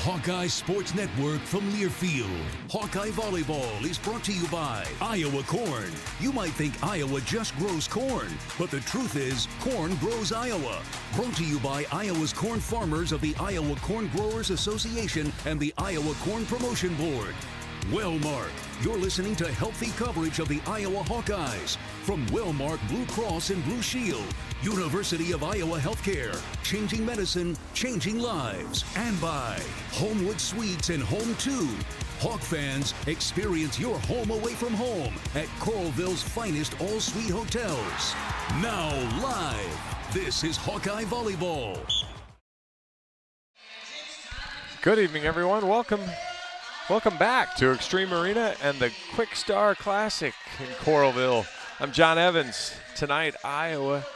Hawkeye Sports Network from Learfield. Hawkeye Volleyball is brought to you by Iowa Corn. You might think Iowa just grows corn, but the truth is corn grows Iowa. Brought to you by Iowa's corn farmers of the Iowa Corn Growers Association and the Iowa Corn Promotion Board. Wellmark, you're listening to healthy coverage of the Iowa Hawkeyes from Wellmark Blue Cross and Blue Shield, University of Iowa Healthcare, changing medicine, changing lives. And by Homewood Suites and Home 2. Hawk fans, experience your home away from home at Coralville's finest all-suite hotels. Now live, this is Hawkeye Volleyball. Good evening, everyone. Welcome back to Extreme Arena and the Kwik Star Classic in Coralville. I'm John Evans. Tonight, Iowa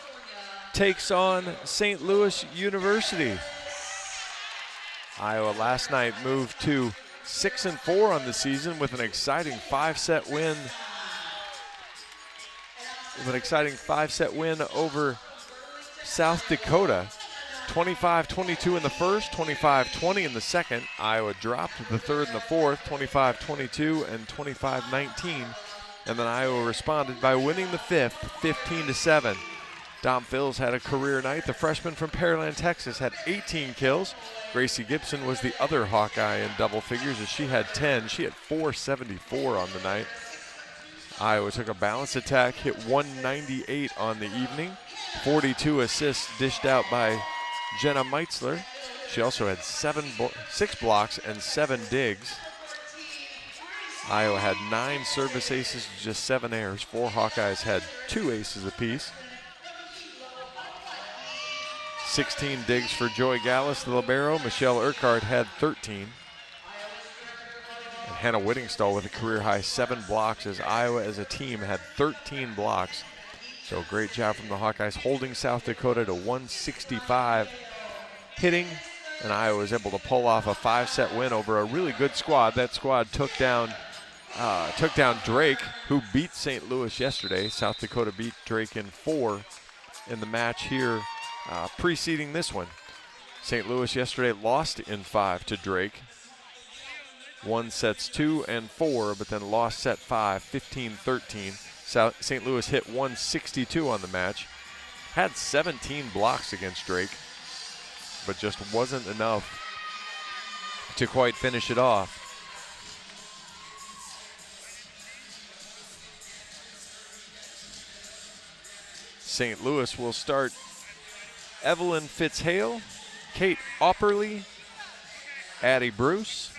takes on St. Louis University. Iowa last night moved to 6-4 on the season with an exciting five-set win. Over South Dakota. 25-22 in the first, 25-20 in the second. Iowa dropped the third and the fourth, 25-22 and 25-19. And then Iowa responded by winning the fifth, 15-7. Dom Phils had a career night. The freshman from Pearland, Texas had 18 kills. Gracie Gibson was the other Hawkeye in double figures as she had 10. She had 474 on the night. Iowa took a balanced attack, hit 198 on the evening. 42 assists dished out by Jenna Meitzler. She also had 6 blocks and 7 digs. Iowa had 9 service aces, just 7 errors. 4 Hawkeyes had 2 aces apiece. 16 digs for Joy Gallus, the libero. Michelle Urquhart had 13. And Hannah Whittingstall with a career-high 7 blocks as Iowa as a team had 13 blocks. So great job from the Hawkeyes holding South Dakota to 165 hitting, and Iowa was able to pull off a 5-set win over a really good squad. That squad took down Drake, who beat St. Louis yesterday. South Dakota beat Drake in 4 in the match here preceding this one. St. Louis yesterday lost in 5 to Drake. Won sets 2 and 4, but then lost set 5, 15-13. St. Louis hit 162 on the match, had 17 blocks against Drake, but just wasn't enough to quite finish it off. St. Louis will start Evelyn Fitzhale, Kate Opperly, Addie Bruce,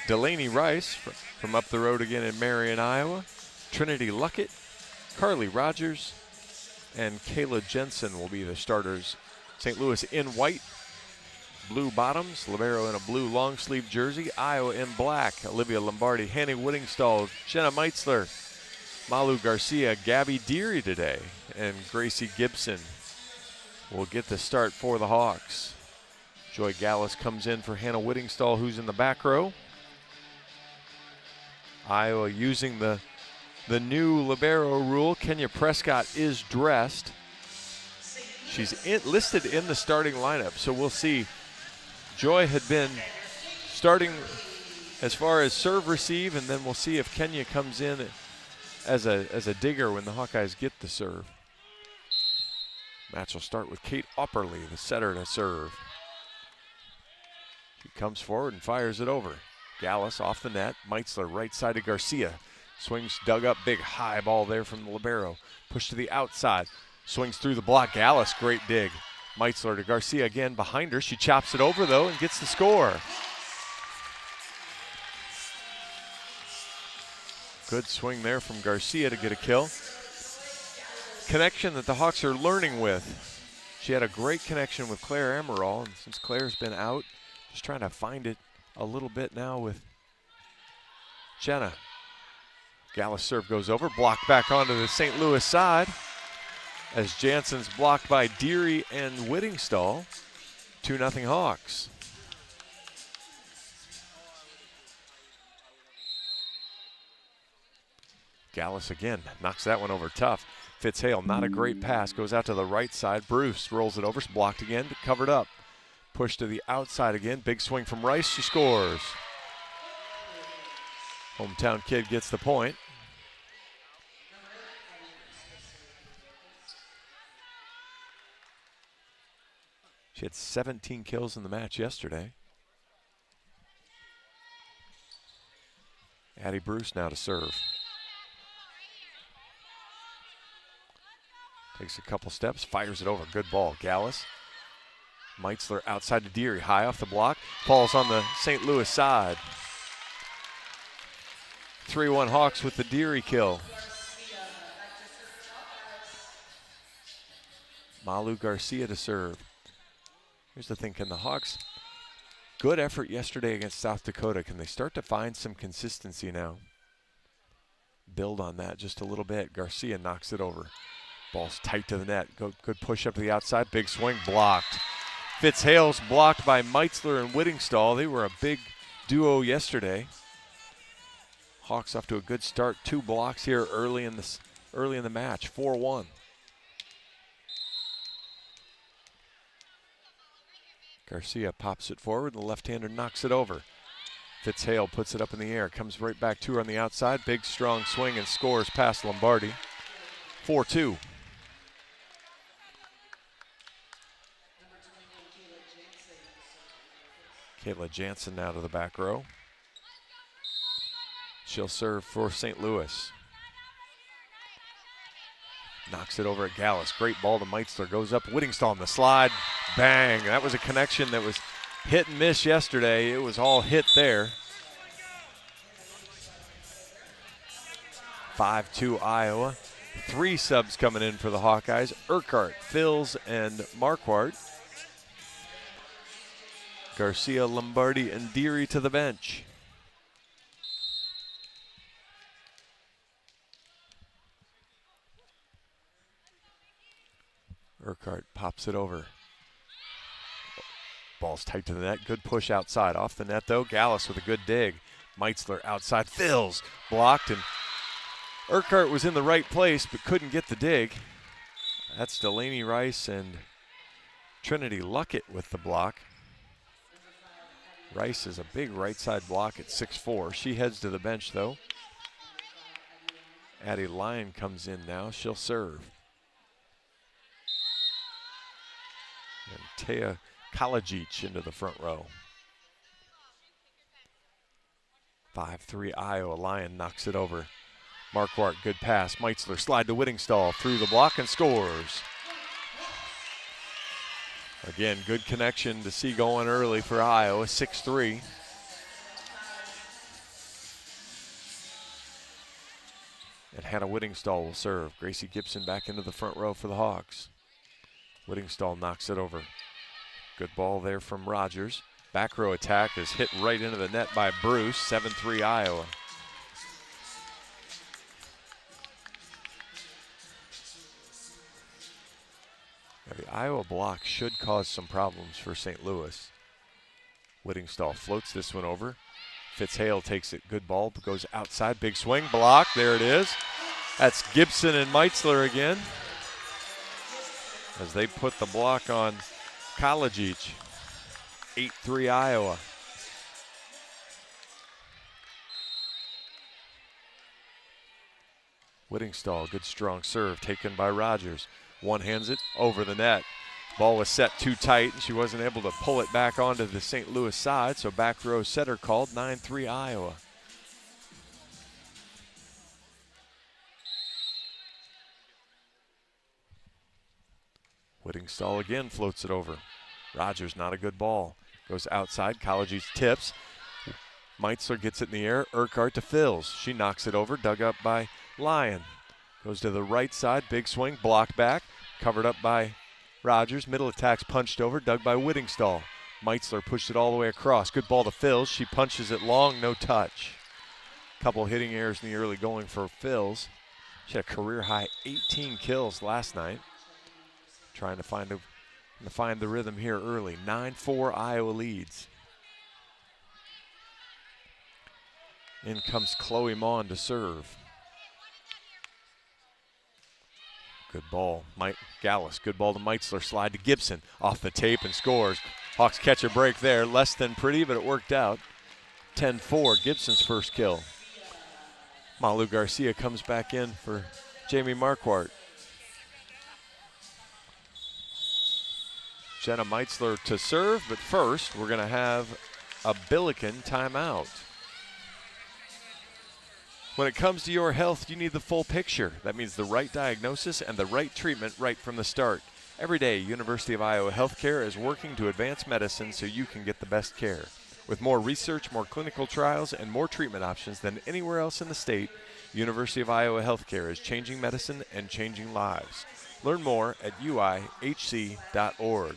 Delaney Rice from up the road again in Marion, Iowa, Trinity Luckett, Carly Rogers, and Kayla Jensen will be the starters. St. Louis in white, blue bottoms, libero in a blue long sleeve jersey, Iowa in black, Olivia Lombardi, Hanny Whittingstall, Jenna Meitzler, Malu Garcia, Gabby Deary today, and Gracie Gibson will get the start for the Hawks. Joy Gallus comes in for Hannah Whittingstall, who's in the back row. Iowa using the new libero rule. Kenya Prescott is dressed. She's listed in the starting lineup, so we'll see. Joy had been starting as far as serve receive, and then we'll see if Kenya comes in as a digger when the Hawkeyes get the serve. Match will start with Kate Opperly, the setter, to serve. She comes forward and fires it over. Gallus off the net. Meitzler right side to Garcia. Swings dug up, big high ball there from the libero. Push to the outside. Swings through the block. Gallus, great dig. Meitzler to Garcia again behind her. She chops it over though and gets the score. Good swing there from Garcia to get a kill. Connection that the Hawks are learning with. She had a great connection with Claire Amaral, and since Claire's been out, just trying to find it a little bit now with Jenna. Gallus serve goes over, blocked back onto the St. Louis side as Jansen's blocked by Deary and Whittingstall. 2-0 Hawks. Gallus again knocks that one over tough. Fitzhale, not a great pass, goes out to the right side. Bruce rolls it over, blocked again, but covered up. Push to the outside again. Big swing from Rice. She scores. Hometown kid gets the point. She had 17 kills in the match yesterday. Addie Bruce now to serve. Takes a couple steps, fires it over. Good ball. Gallus. Meitzler outside to Deary. High off the block. Falls on the St. Louis side. 3-1 Hawks with the Deary kill. Malu Garcia to serve. Here's the thing, can the Hawks, good effort yesterday against South Dakota, can they start to find some consistency now? Build on that just a little bit. Garcia knocks it over. Ball's tight to the net. Good push up to the outside. Big swing, blocked. Fitzhale's blocked by Meitzler and Whittingstall. They were a big duo yesterday. Hawks off to a good start. 2 blocks here early in the match. 4-1. Garcia pops it forward, and the left-hander knocks it over. Fitzhale puts it up in the air, comes right back to her on the outside. Big, strong swing and scores past Lombardi. 4-2. Kayla Jansen now to the back row. She'll serve for St. Louis. Knocks it over at Gallus. Great ball to Meitzler. Goes up. Whittingstall on the slide. Bang. That was a connection that was hit and miss yesterday. It was all hit there. 5-2 Iowa. 3 subs coming in for the Hawkeyes. Urquhart, Fils, and Marquardt. Garcia, Lombardi, and Deary to the bench. Urquhart pops it over. Ball's tight to the net. Good push outside. Off the net, though. Gallus with a good dig. Meitzler outside. Fils blocked, and Urquhart was in the right place but couldn't get the dig. That's Delaney Rice and Trinity Luckett with the block. Rice is a big right side block at 6'4". She heads to the bench, though. Addie Lyon comes in now. She'll serve. And Tea Kalajic into the front row. 5-3 Iowa. Lyon knocks it over. Marquardt, good pass. Meitzler slide to Whittingstall through the block and scores. Again, good connection to see going early for Iowa. 6-3. And Hannah Whittingstall will serve. Gracie Gibson back into the front row for the Hawks. Whittingstall knocks it over. Good ball there from Rogers. Back row attack is hit right into the net by Bruce. 7-3 Iowa. Now the Iowa block should cause some problems for St. Louis. Whittingstall floats this one over. Fitzhale takes it. Good ball. Goes outside. Big swing. Block. There it is. That's Gibson and Meitzler again, as they put the block on Kalajic. 8-3 Iowa. Whittingstall, good strong serve taken by Rogers. One-hands it over the net. Ball was set too tight, and she wasn't able to pull it back onto the St. Louis side, so back row setter called. 9-3 Iowa. Whittingstall again floats it over. Rogers, not a good ball. Goes outside. Kalajic tips. Meitzler gets it in the air. Urquhart to Fils. She knocks it over. Dug up by Lyon. Goes to the right side. Big swing. Blocked back. Covered up by Rogers. Middle attack's punched over. Dug by Whittingstall. Meitzler pushed it all the way across. Good ball to Fils. She punches it long. No touch. Couple hitting errors in the early going for Fils. She had a career high 18 kills last night. Trying to find the rhythm here early. 9-4 Iowa leads. In comes Chloe Maughan to serve. Good ball. Gallus, good ball to Meitzler. Slide to Gibson. Off the tape and scores. Hawks catch a break there. Less than pretty, but it worked out. 10-4, Gibson's first kill. Malu Garcia comes back in for Jamie Marquardt. Jenna Meitzler to serve, but first we're going to have a Billiken timeout. When it comes to your health, you need the full picture. That means the right diagnosis and the right treatment right from the start. Every day, University of Iowa Healthcare is working to advance medicine so you can get the best care. With more research, more clinical trials, and more treatment options than anywhere else in the state, University of Iowa Healthcare is changing medicine and changing lives. Learn more at uihc.org.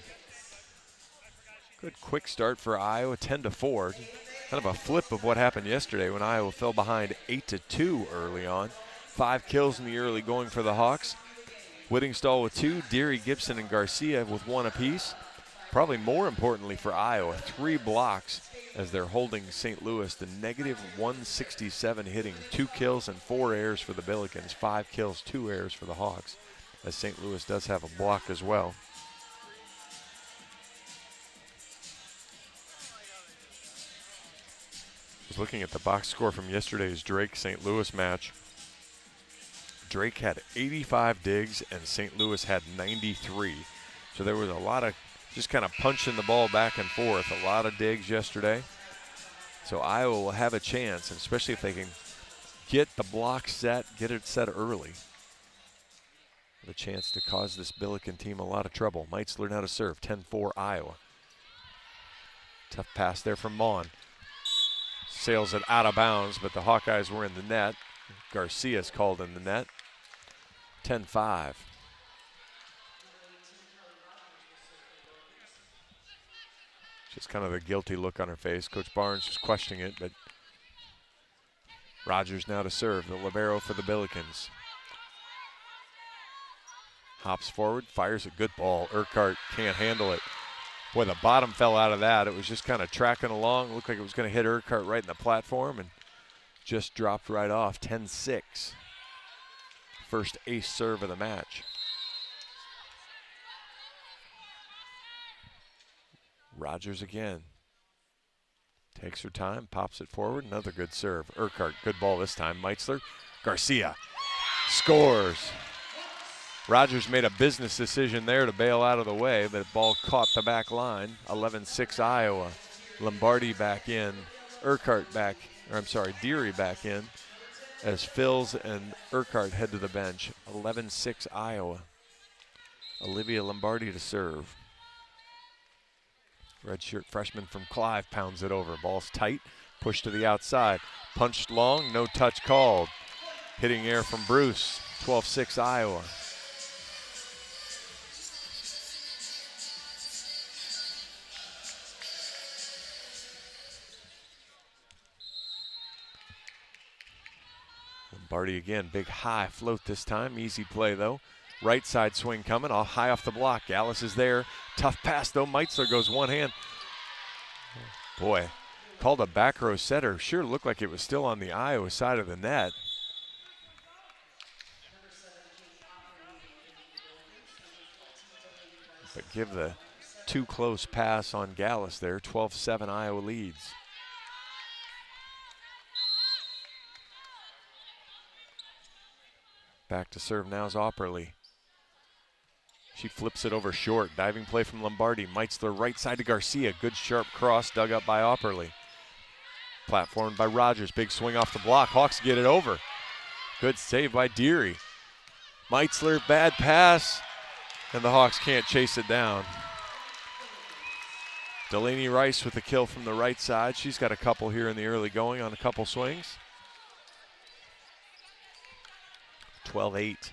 Good quick start for Iowa, 10-4. Kind of a flip of what happened yesterday when Iowa fell behind 8-2 early on. 5 kills in the early going for the Hawks. Whittingstall with 2, Deary, Gibson, and Garcia with 1 apiece. Probably more importantly for Iowa, 3 blocks as they're holding St. Louis to -167 hitting. 2 kills and 4 errors for the Billikens. 5 kills, 2 errors for the Hawks, as St. Louis does have a block as well. I was looking at the box score from yesterday's Drake-St. Louis match. Drake had 85 digs and St. Louis had 93. So there was a lot of just kind of punching the ball back and forth. A lot of digs yesterday. So Iowa will have a chance, and especially if they can get the block set, get it set early. Have a chance to cause this Billiken team a lot of trouble. Meitzler now to serve, 10-4 Iowa. Tough pass there from Mon. Sails it out of bounds, but the Hawkeyes were in the net. Garcia's called in the net. 10-5. Just kind of a guilty look on her face. Coach Barnes just questioning it, but Rogers now to serve, the libero for the Billikens. Hops forward, fires a good ball. Urquhart can't handle it. Boy, the bottom fell out of that. It was just kind of tracking along. Looked like it was going to hit Urquhart right in the platform and just dropped right off. 10-6. First ace serve of the match. Rogers again. Takes her time, pops it forward. Another good serve. Urquhart, good ball this time. Meitzler. Garcia scores. Rogers made a business decision there to bail out of the way, but the ball caught the back line. 11-6 Iowa. Lombardi back in. Urquhart back, or I'm sorry, Deary back in as Phils and Urquhart head to the bench. 11-6 Iowa. Olivia Lombardi to serve. Redshirt freshman from Clive pounds it over. Ball's tight, pushed to the outside. Punched long, no touch called. Hitting air from Bruce. 12-6 Iowa. Lombardi again, big high float this time. Easy play though. Right side swing coming, all high off the block. Gallus is there. Tough pass though. Meitzler goes one hand. Boy, called a back row setter. Sure looked like it was still on the Iowa side of the net. But give the too close pass on Gallus there. 12-7 Iowa leads. Back to serve now is Opperly. She flips it over short. Diving play from Lombardi. Meitzler right side to Garcia. Good sharp cross dug up by Opperly. Platformed by Rogers. Big swing off the block. Hawks get it over. Good save by Deary. Meitzler, bad pass. And the Hawks can't chase it down. Delaney Rice with the kill from the right side. She's got a couple here in the early going on a couple swings. 12-8.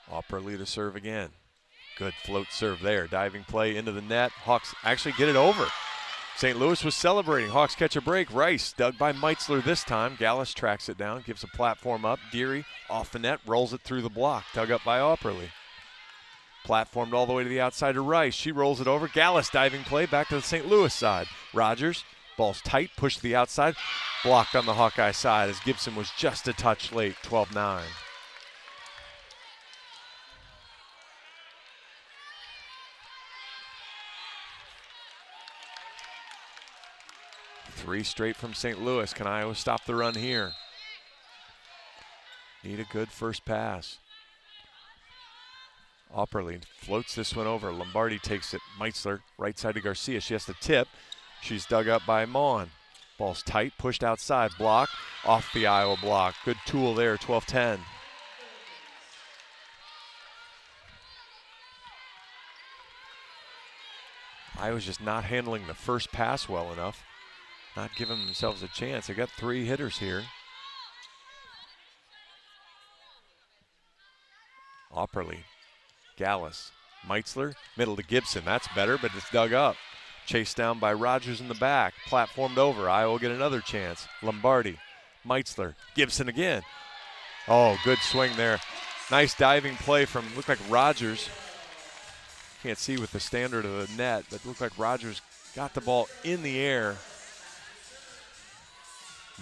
Opperly to serve again. Good float serve there. Diving play into the net. Hawks actually get it over. St. Louis was celebrating. Hawks catch a break. Rice dug by Meitzler this time. Gallus tracks it down, gives a platform up. Deary off the net, rolls it through the block. Dug up by Opperly. Platformed all the way to the outside to Rice. She rolls it over. Gallus diving play back to the St. Louis side. Rogers, Ball's tight, pushed to the outside, blocked on the Hawkeye side as Gibson was just a touch late, 12-9. Three straight from St. Louis. Can Iowa stop the run here? Need a good first pass. Opperly floats this one over. Lombardi takes it. Meitzler, right side to Garcia. She has to tip. She's dug up by Mon. Ball's tight, pushed outside, block, off the Iowa block. Good tool there, 12-10. Iowa's just not handling the first pass well enough. Not giving themselves a chance. They got three hitters here. Opperly, Gallus, Meitzler, middle to Gibson. That's better, but it's dug up. Chased down by Rogers in the back. Platformed over. Iowa will get another chance. Lombardi, Meitzler, Gibson again. Oh, good swing there. Nice diving play from, looked like Rogers. Can't see with the standard of the net, but looked like Rogers got the ball in the air.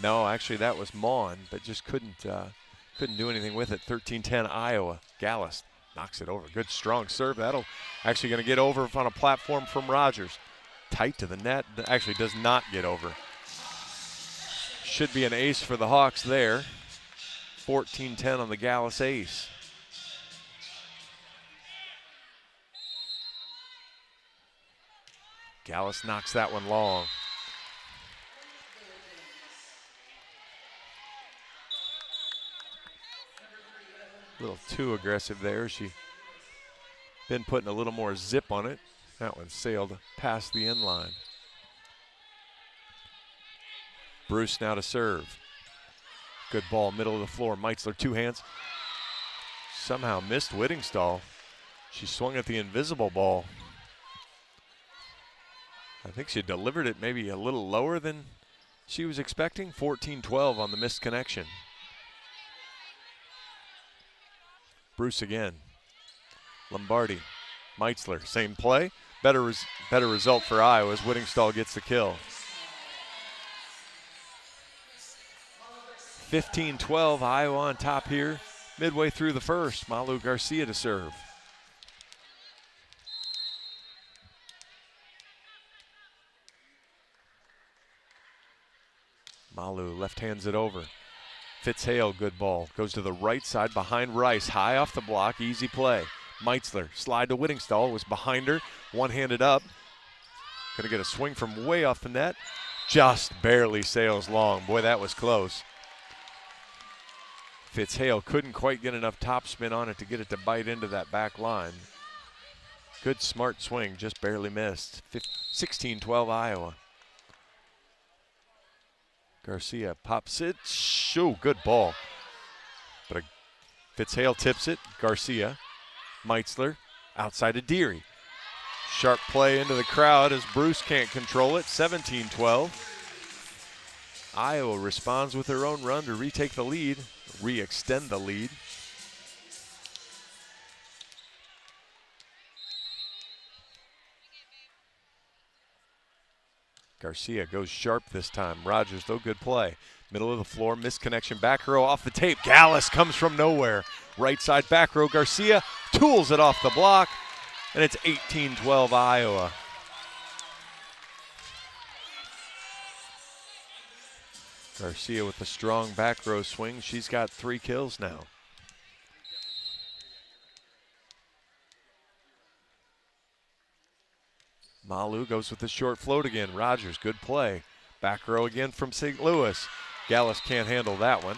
No, actually that was Mon, but just couldn't do anything with it. 13-10 Iowa. Gallus knocks it over. Good strong serve. That'll actually going to get over on a platform from Rogers. Tight to the net. Actually does not get over. Should be an ace for the Hawks there. 14-10 on the Gallus ace. Gallus knocks that one long. A little too aggressive there. She been putting a little more zip on it. That one sailed past the end line. Bruce now to serve. Good ball, middle of the floor. Meitzler, two hands. Somehow missed Whittingstall. She swung at the invisible ball. I think she delivered it maybe a little lower than she was expecting. 14-12 on the missed connection. Bruce again. Lombardi, Meitzler, same play. Better result for Iowa as Whittingstall gets the kill. 15-12, Iowa on top here. Midway through the first, Malu Garcia to serve. Malu left hands it over. Fitzhale, good ball. Goes to the right side behind Rice. High off the block, easy play. Meitzler, slide to Whittingstall, was behind her. One-handed up. Gonna get a swing from way off the net. Just barely sails long. Boy, that was close. Fitzhale couldn't quite get enough topspin on it to get it to bite into that back line. Good smart swing, just barely missed. 16-12 Iowa. Garcia pops it. Shoo, good ball. But Fitzhale tips it. Garcia, Meitzler, outside of Deary. Sharp play into the crowd as Bruce can't control it. 17-12. Iowa responds with their own run to retake the lead, re-extend the lead. Garcia goes sharp this time. Rogers, though, good play. Middle of the floor, misconnection, back row off the tape. Gallus comes from nowhere. Right side back row, Garcia tools it off the block, and it's 18-12 Iowa. Garcia with the strong back row swing. She's got 3 kills now. Malu goes with the short float again. Rogers, good play. Back row again from St. Louis. Gallus can't handle that one.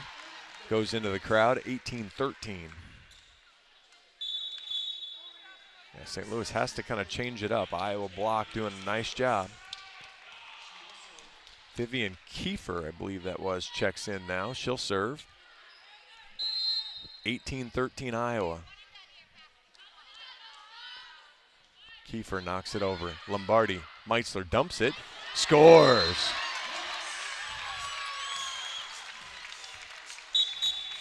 Goes into the crowd, 18-13. Yeah, St. Louis has to kind of change it up. Iowa block doing a nice job. Vivian Kiefer, I believe that was, checks in now. She'll serve. 18-13 Iowa. Kiefer knocks it over. Lombardi, Meitzler dumps it, scores.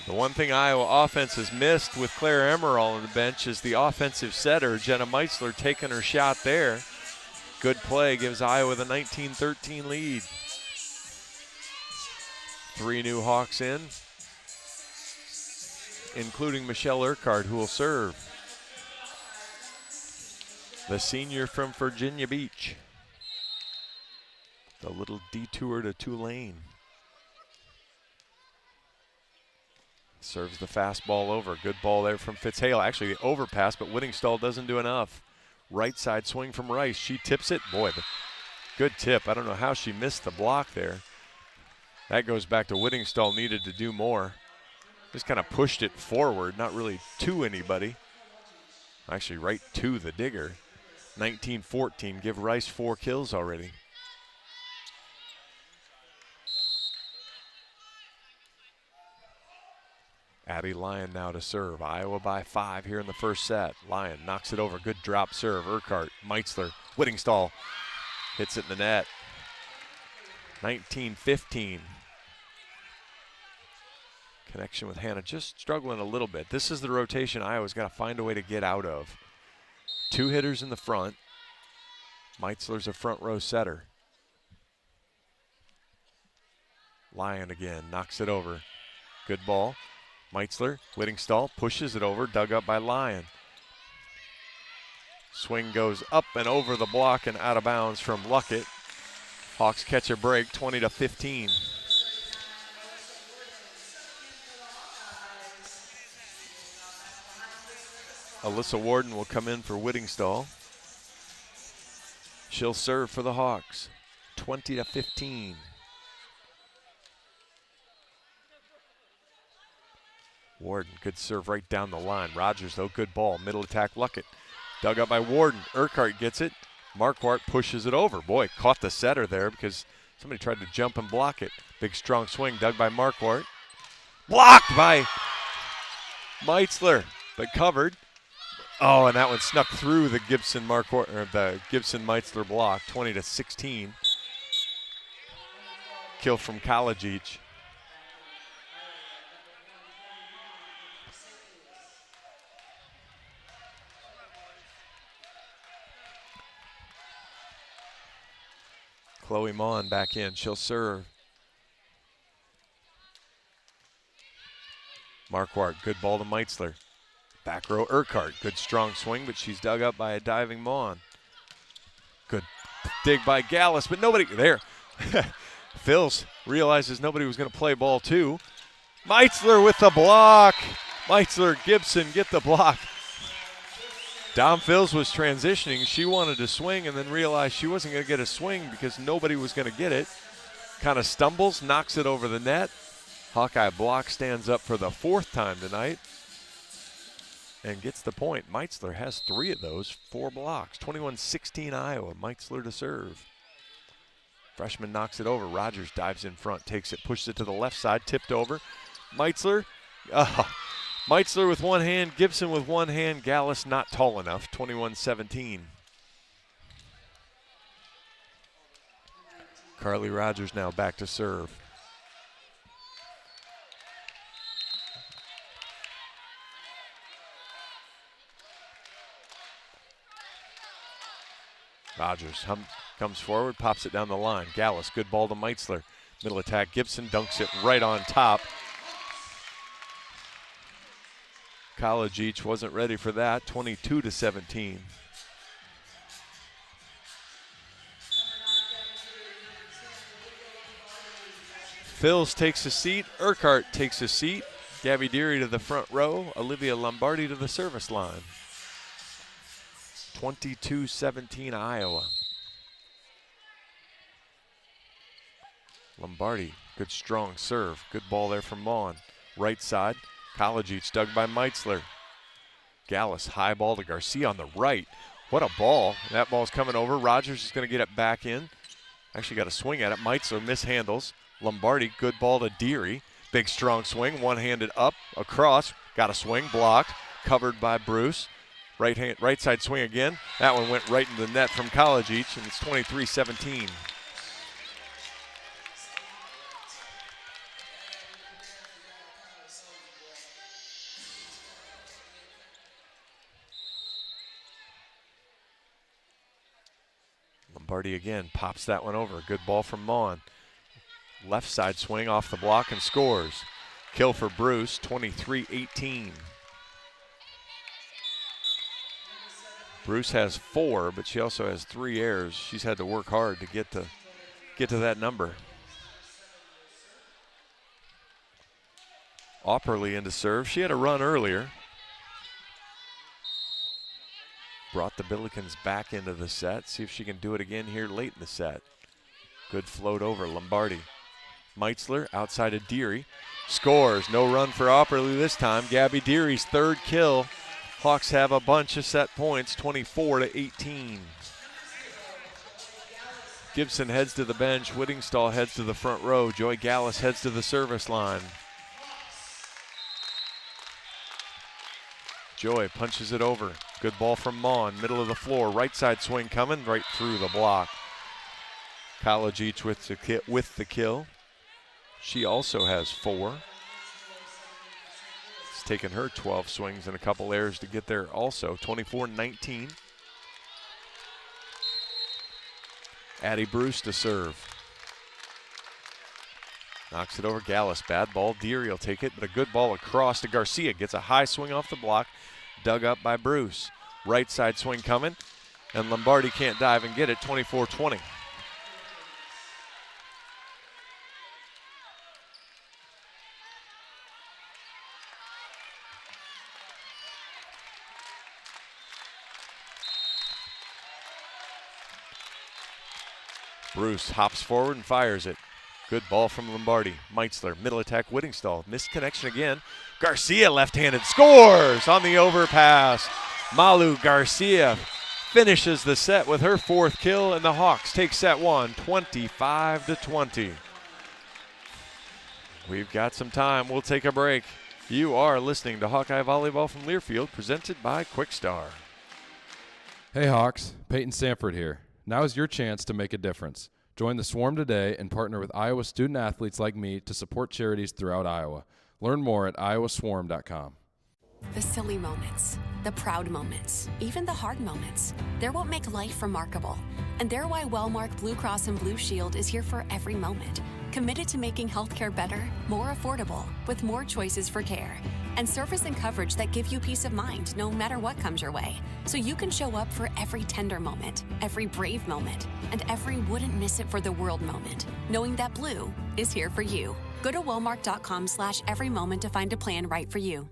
The one thing Iowa offense has missed with Claire Emerald on the bench is the offensive setter, Jenna Meitzler, taking her shot there. Good play, gives Iowa the 19-13 lead. 3 new Hawks in, including Michelle Urquhart, who will serve. The senior from Virginia Beach. The little detour to Tulane. Serves the fastball over. Good ball there from Fitzhale. Actually, the overpass, but Whittingstall doesn't do enough. Right side swing from Rice. She tips it. Boy, good tip. I don't know how she missed the block there. That goes back to Whittingstall needed to do more. Just kind of pushed it forward, not really to anybody. Actually, right to the digger. 19-14. Give Rice 4 kills already. Abby Lyon now to serve. Iowa by 5 here in the first set. Lyon knocks it over. Good drop serve. Urquhart, Meitzler, Whittingstall hits it in the net. 19-15. Connection with Hannah just struggling a little bit. This is the rotation Iowa's got to find a way to get out of. 2 hitters in the front. Meitzler's a front row setter. Lyon again knocks it over. Good ball. Meitzler, Whittingstall pushes it over, dug up by Lyon. Swing goes up and over the block and out of bounds from Luckett. Hawks catch a break, 20-15. Alyssa Warden will come in for Whittingstall. She'll serve for the Hawks, 20-15. Warden, good serve right down the line. Rogers, though, good ball. Middle attack, Luckett. Dug up by Warden. Urquhart gets it. Marquardt pushes it over. Boy, caught the setter there because somebody tried to jump and block it. Big, strong swing dug by Marquardt. Blocked by Meitzler, but covered. Oh, and that one snuck through the Gibson-Meitzler block, 20-16. Kill from College each. Chloe Mon back in. She'll serve. Marquardt, good ball to Meitzler. Back row Urquhart, good strong swing, but she's dug up by a diving Mon. Good dig by Gallus, but nobody there. Phils realizes nobody was going to play ball 2. Meitzler with the block. Meitzler, Gibson get the block. Dom Phils was transitioning. She wanted to swing and then realized she wasn't going to get a swing because nobody was going to get it. Kind of stumbles, knocks it over the net. Hawkeye block stands up for the 4th time tonight and gets the point. Meitzler has 3 of those, 4 blocks. 21-16 Iowa. Meitzler to serve. Freshman knocks it over. Rogers dives in front, takes it, pushes it to the left side, tipped over. Meitzler. Meitzler with one hand, Gibson with one hand, Gallus not tall enough, 21-17. Carly Rogers now back to serve. Rogers comes forward, pops it down the line. Gallus, good ball to Meitzler. Middle attack, Gibson dunks it right on top. College each wasn't ready for that, 22-17. Phils takes a seat, Urquhart takes a seat. Gabby Deary to the front row, Olivia Lombardi to the service line. 22-17 Iowa. Lombardi, good strong serve. Good ball there from Mon. Right side. College each dug by Meitzler. Gallus, high ball to Garcia on the right. What a ball. That ball's coming over. Rogers is going to get it back in. Actually got a swing at it. Meitzler mishandles. Lombardi, good ball to Deary. Big strong swing, one-handed up, across. Got a swing, blocked, covered by Bruce. Right side swing again. That one went right into the net from College each, and it's 23-17. Lombardi again pops that one over. Good ball from Mon. Left side swing off the block and scores. Kill for Bruce, 23-18. Bruce has 4, but she also has 3 errors. She's had to work hard to get to that number. Opperly into serve. She had a run earlier. Brought the Billikens back into the set. See if she can do it again here late in the set. Good float over Lombardi. Meitzler outside of Deary. Scores. No run for Opperly this time. Gabby Deary's 3rd kill. Hawks have a bunch of set points, 24-18. Gibson heads to the bench. Whittingstall heads to the front row. Joy Gallus heads to the service line. Joy punches it over. Good ball from Mon, middle of the floor. Right side swing coming right through the block. Kalajic with the kill. She also has 4. It's taken her 12 swings and a couple errors to get there also. 24-19. Addie Bruce to serve. Knocks it over Gallus. Bad ball. Deary will take it, but a good ball across to Garcia. Gets a high swing off the block. Dug up by Bruce. Right side swing coming, and Lombardi can't dive and get it. 24-20. Bruce hops forward and fires it. Good ball from Lombardi. Meitzler, middle attack, Whittingstall. Missed connection again. Garcia left-handed scores on the overpass. Malu Garcia finishes the set with her 4th kill, and the Hawks take set 1, 25-20. We've got some time. We'll take a break. You are listening to Hawkeye Volleyball from Learfield, presented by Quickstar. Hey Hawks, Peyton Sanford here. Now is your chance to make a difference. Join the Swarm today and partner with Iowa student athletes like me to support charities throughout Iowa. Learn more at iowaswarm.com. The silly moments, the proud moments, even the hard moments. They're what make life remarkable. And they're why Wellmark Blue Cross and Blue Shield is here for every moment. Committed to making healthcare better, more affordable, with more choices for care. And service and coverage that give you peace of mind no matter what comes your way. So you can show up for every tender moment, every brave moment, and every wouldn't miss it for the world moment, knowing that Blue is here for you. Go to wellmark.com/every moment to find a plan right for you.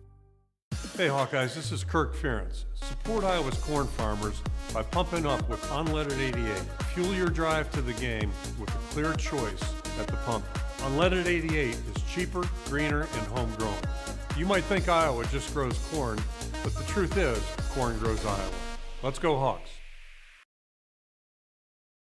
Hey Hawkeyes, this is Kirk Ferentz. Support Iowa's corn farmers by pumping up with Unleaded 88. Fuel your drive to the game with a clear choice at the pump. Unleaded 88 is cheaper, greener, and homegrown. You might think Iowa just grows corn, but the truth is, corn grows Iowa. Let's go Hawks.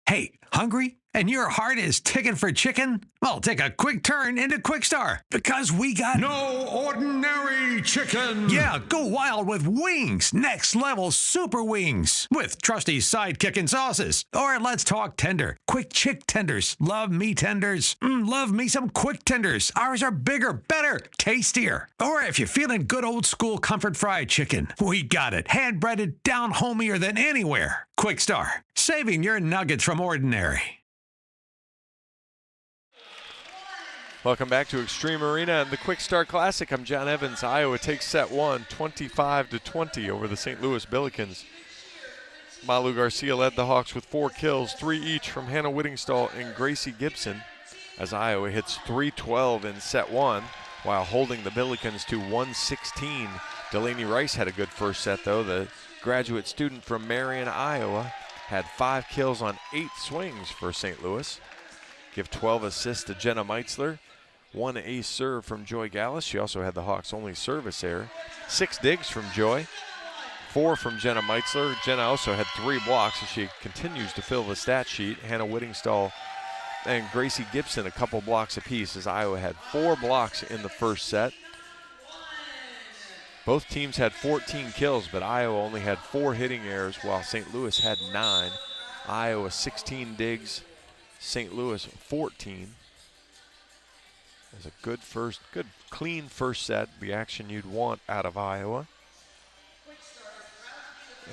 Hey, hungry? And your heart is ticking for chicken? Well, take a quick turn into Quickstar, because we got no ordinary chicken. Yeah, go wild with wings. Next level super wings with trusty sidekick sauces. Or let's talk tender. Quick chick tenders. Love me tenders. Love me some quick tenders. Ours are bigger, better, tastier. Or if you're feeling good old school comfort fried chicken, we got it. Hand breaded, down homier than anywhere. Quickstar, saving your nuggets from ordinary. Welcome back to Extreme Arena and the Quickstar Classic. I'm John Evans. Iowa takes set 1, 25-20 over the St. Louis Billikens. Malu Garcia led the Hawks with 4 kills, 3 each from Hannah Whittingstall and Gracie Gibson, as Iowa hits 312 in set 1 while holding the Billikens to 116. Delaney Rice had a good first set, though. The graduate student from Marion, Iowa, had 5 kills on 8 swings for St. Louis. Give 12 assists to Jenna Meitzler. 1 ace serve from Joy Gallus. She also had the Hawks' only service error. 6 digs from Joy. 4 from Jenna Meitzler. Jenna also had 3 blocks as she continues to fill the stat sheet. Hannah Whittingstall and Gracie Gibson a couple blocks apiece, as Iowa had 4 blocks in the first set. Both teams had 14 kills, but Iowa only had 4 hitting errors while St. Louis had 9. Iowa 16 digs, St. Louis 14. It was a good clean first set, the action you'd want out of Iowa.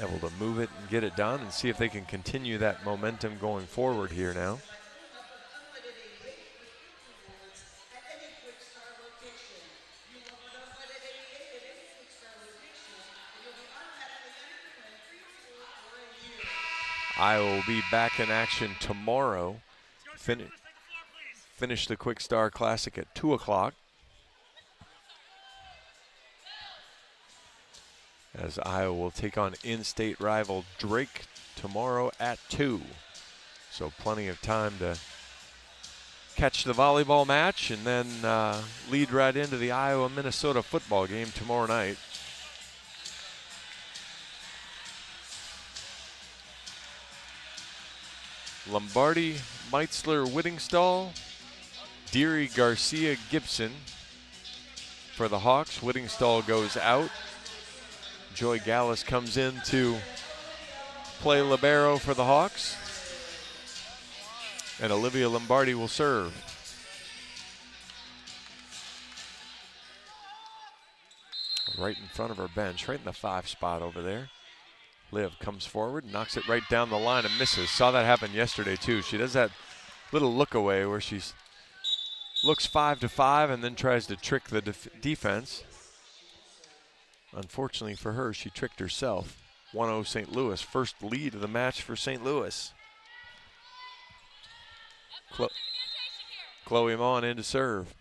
Able to move it and get it done and see if they can continue that momentum going forward here now. Iowa will be back in action tomorrow. Finish the Kwik Star Classic at 2 o'clock. As Iowa will take on in-state rival Drake tomorrow at 2. So plenty of time to catch the volleyball match and then lead right into the Iowa-Minnesota football game tomorrow night. Lombardi, Meitzler, Whittingstall, Deary, Garcia, Gibson for the Hawks. Whittingstall goes out. Joy Gallus comes in to play libero for the Hawks. And Olivia Lombardi will serve. Right in front of her bench, right in the 5 spot over there. Liv comes forward, knocks it right down the line and misses. Saw that happen yesterday too. She does that little look away where she looks 5 to 5 and then tries to trick the defense. Unfortunately for her, she tricked herself. 1-0 St. Louis, first lead of the match for St. Louis. Chloe Mon in to serve.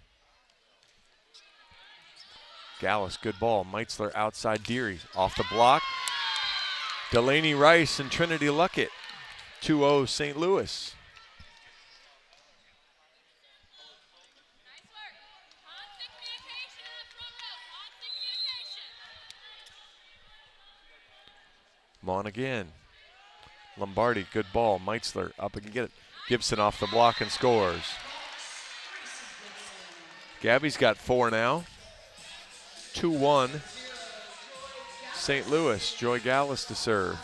Gallus, good ball. Meitzler outside Deary, off the block. Delaney Rice and Trinity Luckett, 2-0 St. Louis. Mon again. Lombardi, good ball. Meitzler up and get it. Gibson off the block and scores. Gabby's got 4 now. 2-1. St. Louis. Joy Gallus to serve.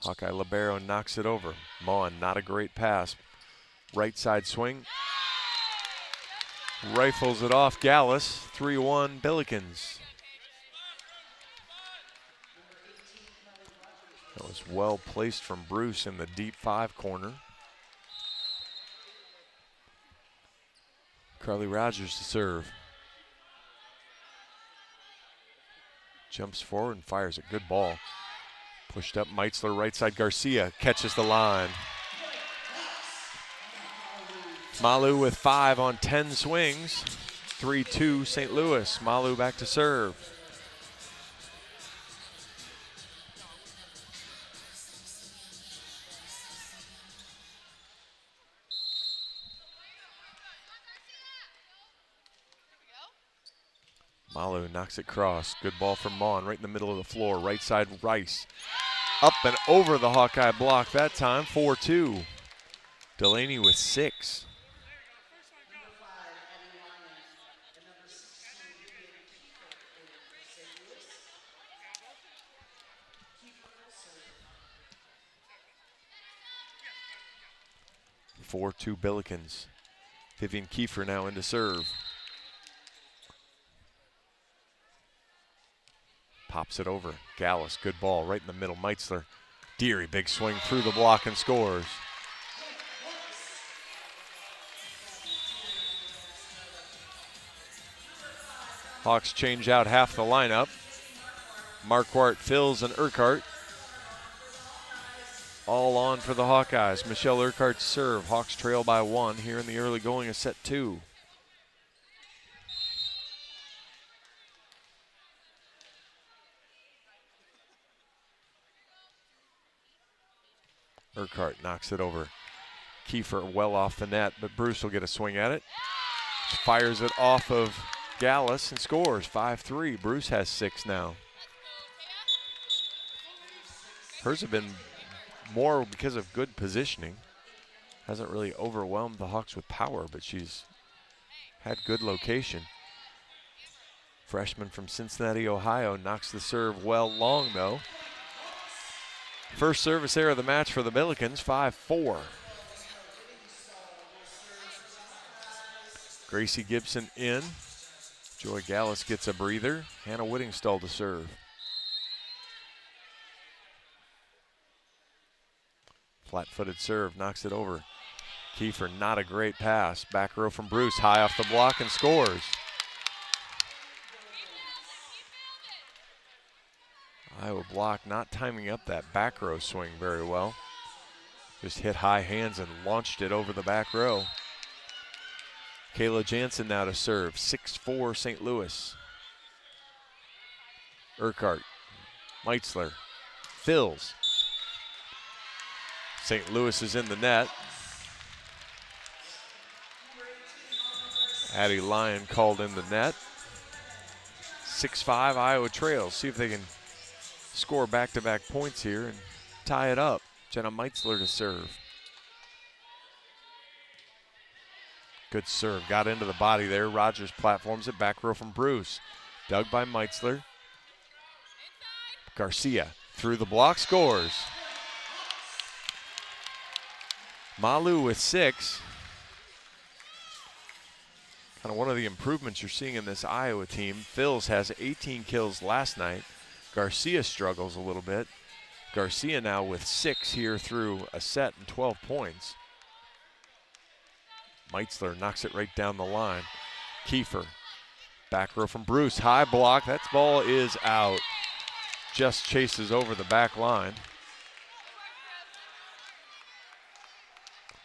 Hawkeye libero knocks it over. Mon, not a great pass. Right side swing. Rifles it off Gallus. 3-1 Billikens. That was well placed from Bruce in the deep 5 corner. Carly Rogers to serve. Jumps forward and fires a good ball. Pushed up Meitzler, right side Garcia, catches the line. Malu with 5 on 10 swings. 3-2 St. Louis. Malu back to serve. Malu knocks it cross. Good ball from Mon, right in the middle of the floor. Right side Rice. Up and over the Hawkeye block that time. 4-2. Delaney with 6. Four 2 Billikens. Vivian Kiefer now in to serve. Pops it over. Gallus, good ball, right in the middle. Meitzler. Deary, big swing through the block and scores. Hawks change out half the lineup. Marquardt, Fils, and Urquhart all on for the Hawkeyes. Michelle Urquhart serve. Hawks trail by 1 here in the early going of set 2. Urquhart knocks it over. Kiefer well off the net, but Bruce will get a swing at it. Fires it off of Gallus and scores. 5-3. Bruce has 6 now. Hers have been more because of good positioning. Hasn't really overwhelmed the Hawks with power, but she's had good location. Freshman from Cincinnati, Ohio, knocks the serve well long though. First service error of the match for the Billikens, 5-4. Gracie Gibson in. Joy Gallus gets a breather. Hannah Whittingstall to serve. Flat-footed serve, knocks it over. Kiefer, not a great pass. Back row from Bruce, high off the block and scores. Iowa block not timing up that back row swing very well. Just hit high hands and launched it over the back row. Kayla Jansen now to serve, 6-4 St. Louis. Urquhart, Meitzler, fills. St. Louis is in the net. Addie Lyon called in the net. 6-5 Iowa trails. See if they can score back-to-back points here and tie it up. Jenna Meitzler to serve. Good serve, got into the body there. Rogers platforms it, back row from Bruce. Dug by Meitzler. Garcia through the block, scores. Malu with 6. Kind of one of the improvements you're seeing in this Iowa team. Phils has 18 kills last night. Garcia struggles a little bit. Garcia now with 6 here through a set and 12 points. Meitzler knocks it right down the line. Kiefer, back row from Bruce, high block. That ball is out. Just chases over the back line.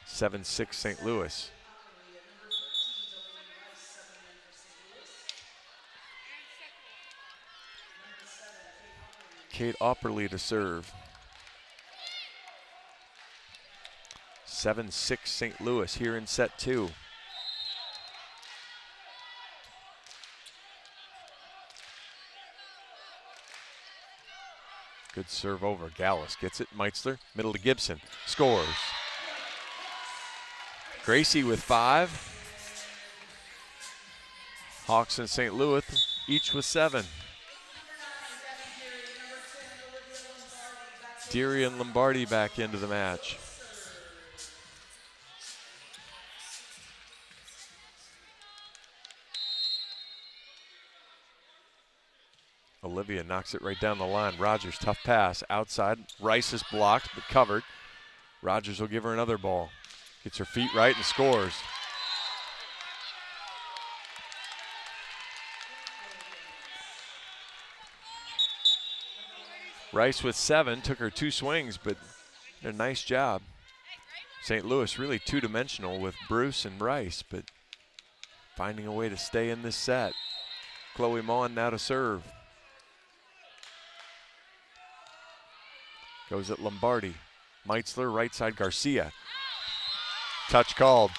7-6 St. Louis. Kate Opperly to serve. 7-6 St. Louis here in set 2. Good serve over. Gallus gets it. Meitzler, middle to Gibson. Scores. Gracie with 5. Hawks and St. Louis each with 7. Deary and Lombardi back into the match. Olivia knocks it right down the line. Rogers, tough pass. Outside. Rice is blocked but covered. Rogers will give her another ball. Gets her feet right and scores. Rice with 7. Took her 2 swings, but a nice job. St. Louis really two-dimensional with Bruce and Rice, but finding a way to stay in this set. Chloe Mon now to serve. Goes at Lombardi. Meitzler, right side, Garcia. Touch called.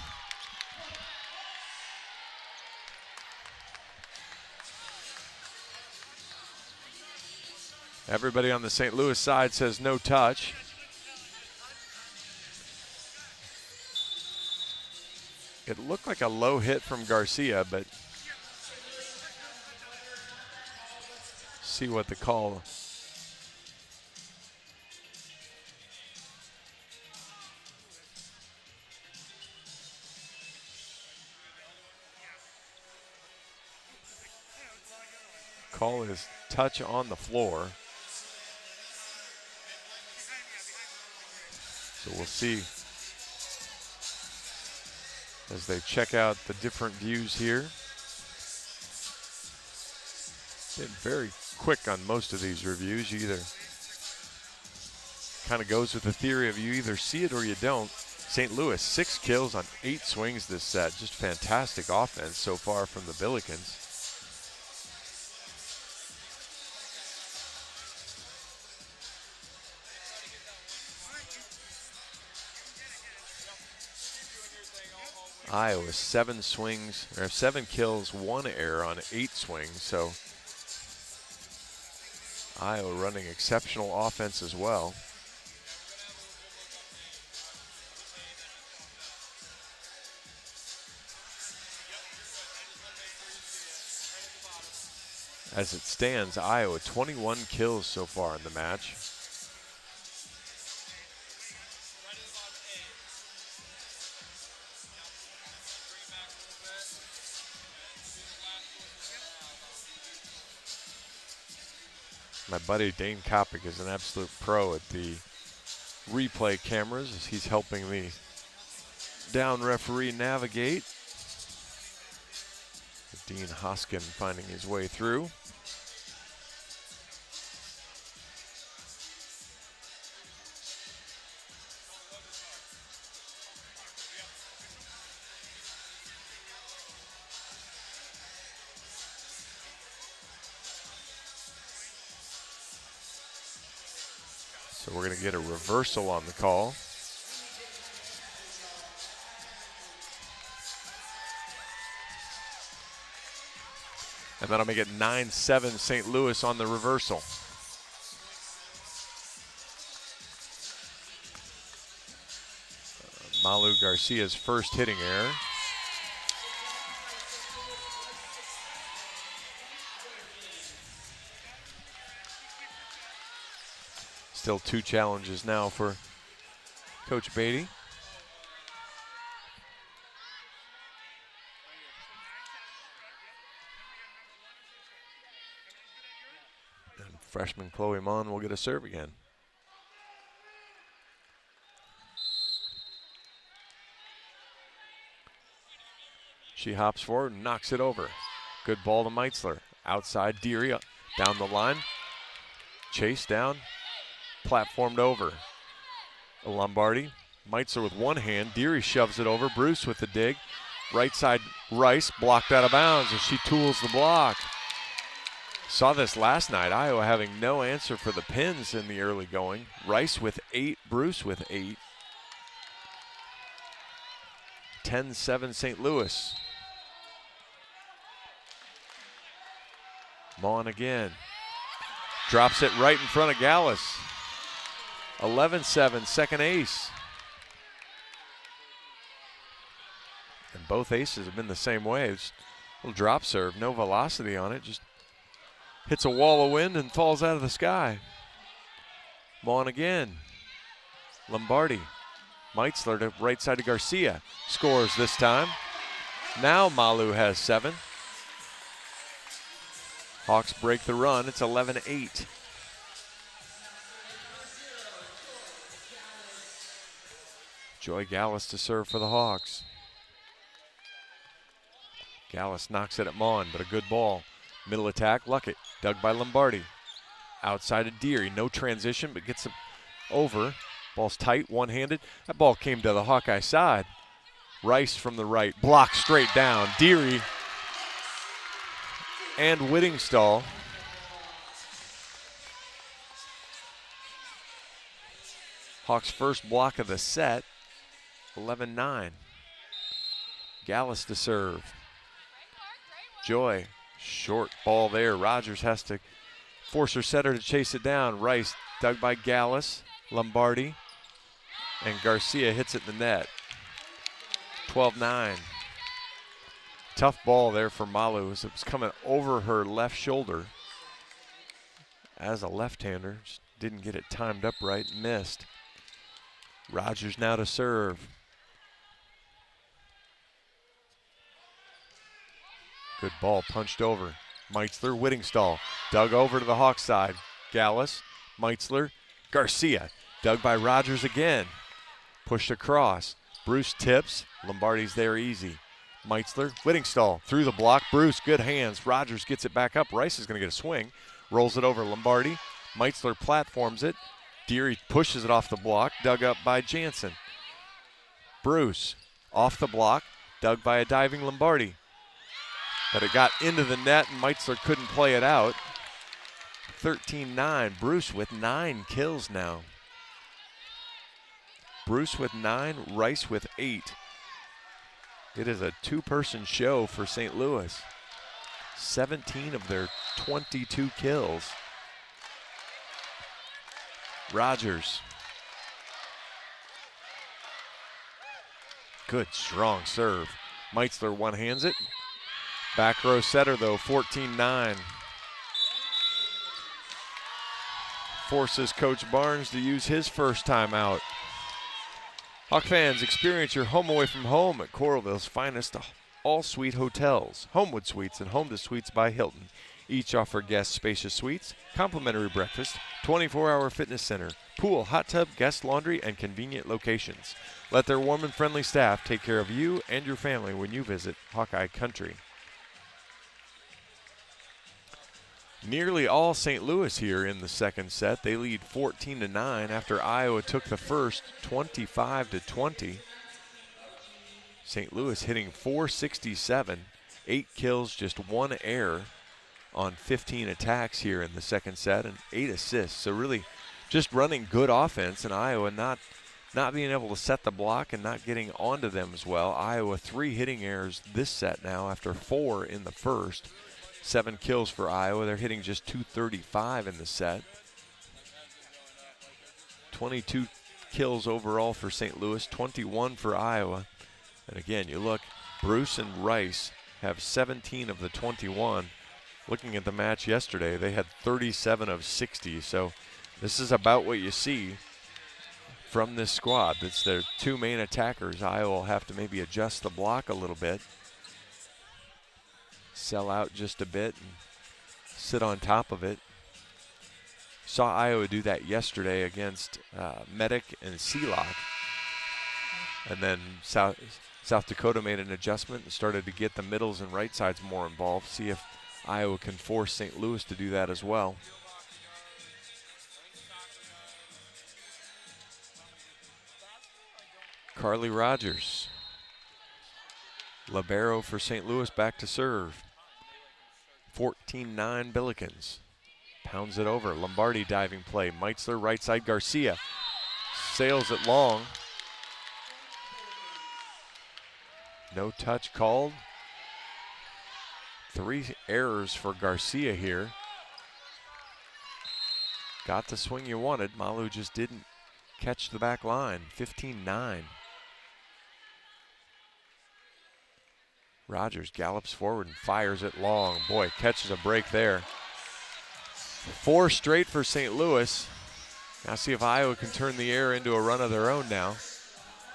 Everybody on the St. Louis side says no touch. It looked like a low hit from Garcia, but see what the call. Call is touch on the floor. So we'll see as they check out the different views here. Been very quick on most of these reviews. You either kind of goes with the theory of you either see it or you don't. St. Louis, 6 kills on 8 swings this set. Just fantastic offense so far from the Billikens. Iowa 7 swings, or 7 kills, 1 error on 8 swings. So Iowa running exceptional offense as well. As it stands, Iowa 21 kills so far in the match. My buddy Dane Kopic is an absolute pro at the replay cameras as he's helping the down referee navigate. Dean Hoskin finding his way through. So we're going to get a reversal on the call. And that'll make it 9-7 St. Louis on the reversal. Malu Garcia's first hitting error. Still 2 challenges now for Coach Beatty. And freshman Chloe Mon will get a serve again. She hops forward and knocks it over. Good ball to Meitzler. Outside Deary down the line. Chase down. Platformed over. Lombardi. Meitzler with one hand. Deary shoves it over. Bruce with the dig. Right side Rice blocked out of bounds as she tools the block. Saw this last night. Iowa having no answer for the pins in the early going. Rice with 8. Bruce with 8. 10-7 St. Louis. Mon again. Drops it right in front of Gallus. 11-7, second ace. And both aces have been the same way. It's a little drop serve, no velocity on it. Just hits a wall of wind and falls out of the sky. Mon again. Lombardi. Meitzler to right side to Garcia. Scores this time. Now Malu has 7. Hawks break the run. It's 11-8. Joy Gallus to serve for the Hawks. Gallus knocks it at Mon, but a good ball. Middle attack, Luckett, dug by Lombardi. Outside of Deary, no transition, but gets it over. Ball's tight, one-handed. That ball came to the Hawkeye side. Rice from the right, blocked straight down. Deary and Whittingstall. Hawks' first block of the set. 11-9. Gallus to serve. Joy, short ball there. Rogers has to force her setter to chase it down. Rice dug by Gallus, Lombardi, and Garcia hits it in the net. 12-9. Tough ball there for Malu as it was coming over her left shoulder. As a left-hander, just didn't get it timed up right, missed. Rogers now to serve. Good ball punched over. Meitzler, Whittingstall, dug over to the Hawk side. Gallus, Meitzler, Garcia, dug by Rogers again. Pushed across. Bruce tips. Lombardi's there easy. Meitzler, Whittingstall through the block. Bruce, good hands. Rogers gets it back up. Rice is going to get a swing. Rolls it over Lombardi. Meitzler platforms it. Deary pushes it off the block. Dug up by Jansen. Bruce off the block. Dug by a diving Lombardi. But it got into the net and Meitzler couldn't play it out. 13-9. Bruce with 9 kills now. Bruce with 9, Rice with 8. It is a 2-person show for St. Louis. 17 of their 22 kills. Rogers. Good, strong serve. Meitzler one-hands it. Back row setter, though, 14-9. Forces Coach Barnes to use his first timeout. Hawk fans, experience your home away from home at Coralville's finest all-suite hotels, Homewood Suites and Home to Suites by Hilton. Each offer guests spacious suites, complimentary breakfast, 24-hour fitness center, pool, hot tub, guest laundry, and convenient locations. Let their warm and friendly staff take care of you and your family when you visit Hawkeye Country. Nearly all St. Louis here in the second set. They lead 14-9 after Iowa took the first 25-20. St. Louis hitting .467, 8 kills, just 1 error on 15 attacks here in the second set and 8 assists. So really just running good offense, and Iowa not being able to set the block and not getting onto them as well. Iowa 3 hitting errors this set now after 4 in the first. 7 kills for Iowa. They're hitting just .235 in the set. 22 kills overall for St. Louis, 21 for Iowa. And again, you look, Bruce and Rice have 17 of the 21. Looking at the match yesterday, they had 37 of 60. So this is about what you see from this squad. It's their 2 main attackers. Iowa will have to maybe adjust the block a little bit, sell out just a bit, and sit on top of it. Saw Iowa do that yesterday against Medic and Seelock. And then South Dakota made an adjustment and started to get the middles and right sides more involved. See if Iowa can force St. Louis to do that as well. Carly Rogers, libero for St. Louis, back to serve. 14-9 Billikens. Pounds it over. Lombardi diving play. Meitzler right side. Garcia sails it long. No touch called. 3 errors for Garcia here. Got the swing you wanted. Malu just didn't catch the back line. 15-9. Rogers gallops forward and fires it long. Boy, catches a break there. 4 straight for St. Louis. Now see if Iowa can turn the air into a run of their own now.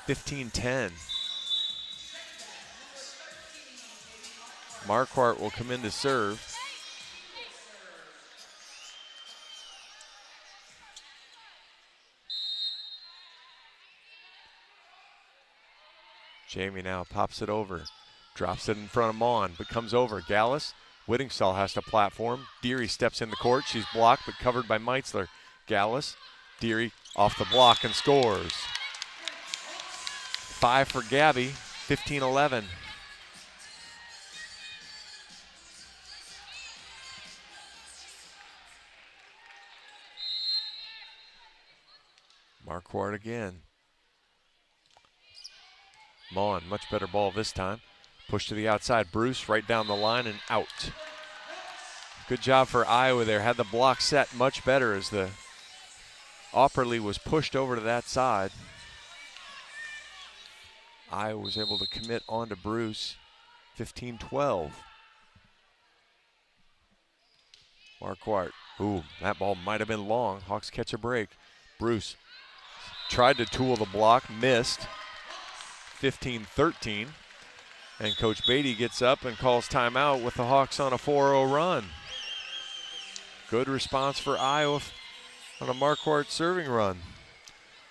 15-10. Marquardt will come in to serve. Jamie now pops it over. Drops it in front of Mon, but comes over. Gallus, Whittingstall has to platform. Deary steps in the court. She's blocked, but covered by Meitzler. Gallus, Deary off the block and scores. 5 for Gabby, 15-11. Marquardt again. Mon, much better ball this time. Push to the outside. Bruce right down the line and out. Good job for Iowa there. Had the block set much better as the Opperly was pushed over to that side. Iowa was able to commit onto Bruce. 15-12. Marquardt. Ooh, that ball might have been long. Hawks catch a break. Bruce tried to tool the block, missed. 15-13. And Coach Beatty gets up and calls timeout with the Hawks on a 4-0 run. Good response for Iowa on a Marquardt serving run.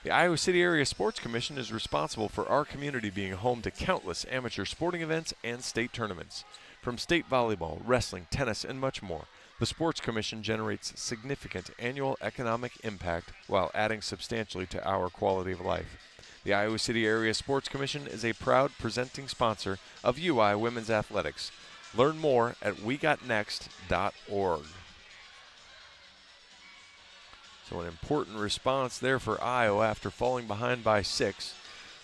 The Iowa City Area Sports Commission is responsible for our community being home to countless amateur sporting events and state tournaments. From state volleyball, wrestling, tennis, and much more, the Sports Commission generates significant annual economic impact while adding substantially to our quality of life. The Iowa City Area Sports Commission is a proud presenting sponsor of UI Women's Athletics. Learn more at wegotnext.org. So an important response there for Iowa after falling behind by 6.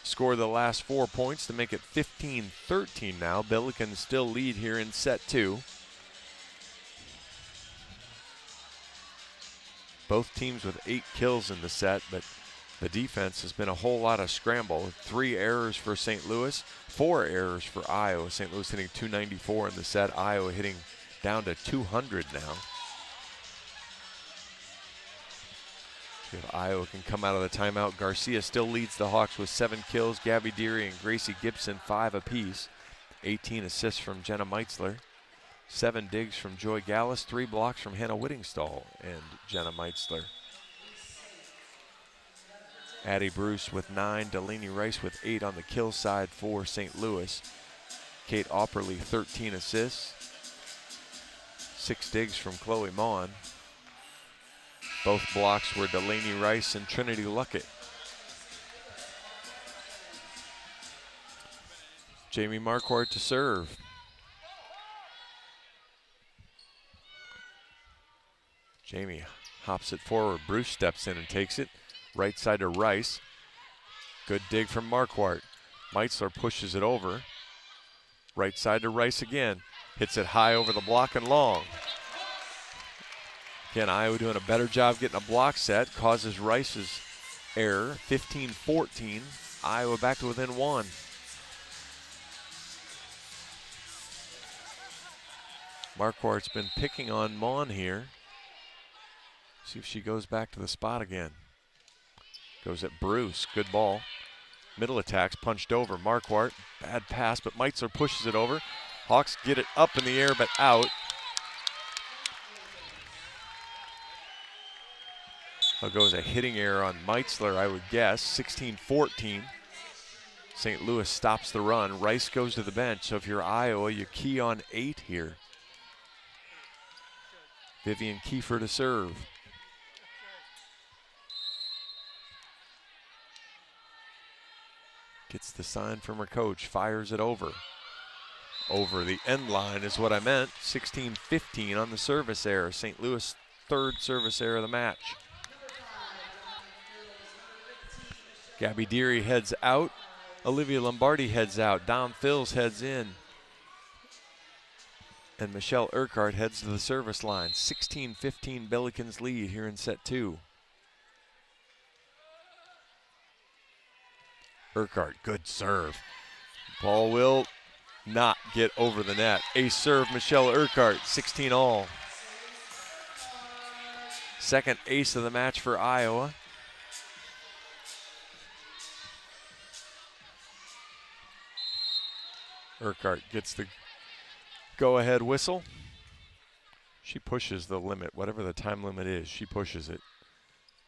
Score the last 4 points to make it 15-13 now. Billikens still lead here in set 2. Both teams with 8 kills in the set, but the defense has been a whole lot of scramble. 3 errors for St. Louis, 4 errors for Iowa. St. Louis hitting .294 in the set. Iowa hitting down to .200 now. See if Iowa can come out of the timeout. Garcia still leads the Hawks with 7 kills. Gabby Deary and Gracie Gibson 5 apiece. 18 assists from Jenna Meitzler. 7 digs from Joy Gallus. 3 blocks from Hannah Whittingstall and Jenna Meitzler. Addie Bruce with 9, Delaney Rice with 8 on the kill side for St. Louis. Kate Opperly 13 assists. 6 digs from Chloe Mon. Both blocks were Delaney Rice and Trinity Luckett. Jamie Marquardt to serve. Jamie hops it forward. Bruce steps in and takes it. Right side to Rice. Good dig from Marquardt. Meitzler pushes it over. Right side to Rice again. Hits it high over the block and long. Again, Iowa doing a better job getting a block set. Causes Rice's error. 15-14. Iowa back to within 1. Marquardt's been picking on Mon here. See if she goes back to the spot again. Goes at Bruce. Good ball. Middle attacks punched over. Marquardt, bad pass, but Meitzler pushes it over. Hawks get it up in the air, but out. So goes a hitting error on Meitzler, I would guess. 16-14. St. Louis stops the run. Rice goes to the bench. So if you're Iowa, you key on 8 here. Vivian Kiefer to serve. Gets the sign from her coach, fires it over. Over the end line is what I meant. 16-15 on the service error. St. Louis third service error of the match. Gabby Deary heads out. Olivia Lombardi heads out. Dom Phils heads in. And Michelle Urquhart heads to the service line. 16-15 Billikens lead here in set 2. Urquhart, good serve. Ball will not get over the net. Ace serve, Michelle Urquhart, 16-all. Second ace of the match for Iowa. Urquhart gets the go-ahead whistle. She pushes the limit, whatever the time limit is, she pushes it.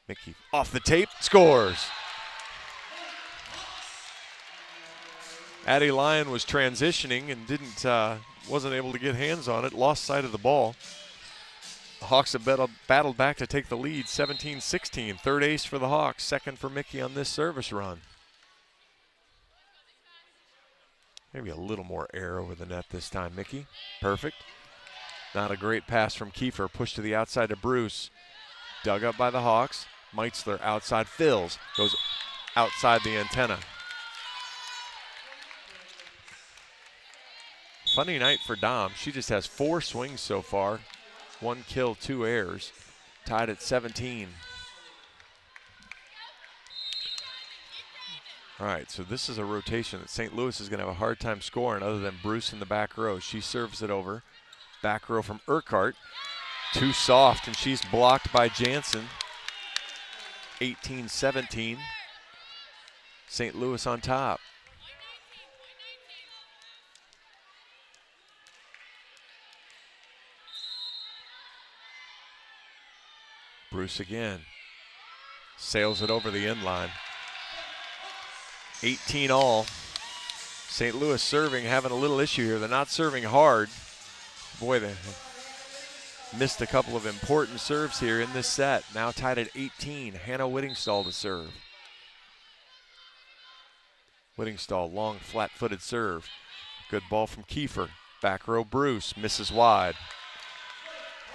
Mickey off the tape, scores. Addie Lyon was transitioning and wasn't able to get hands on it, lost sight of the ball. The Hawks have battled back to take the lead, 17-16. Third ace for the Hawks, second for Mickey on this service run. Maybe a little more air over the net this time, Mickey. Perfect. Not a great pass from Kiefer. Push to the outside to Bruce. Dug up by the Hawks. Meitzler outside. Phils goes outside the antenna. Funny night for Dom. She just has 4 swings so far. 1 kill, 2 errors. Tied at 17. All right, so this is a rotation that St. Louis is going to have a hard time scoring other than Bruce in the back row. She serves it over. Back row from Urquhart. Too soft, and she's blocked by Jansen. 18-17. St. Louis on top. Bruce again. Sails it over the end line. 18-all. St. Louis serving, having a little issue here. They're not serving hard. Boy, they missed a couple of important serves here in this set. Now tied at 18. Hannah Whittingstall to serve. Whittingstall, long, flat-footed serve. Good ball from Kiefer. Back row Bruce, misses wide.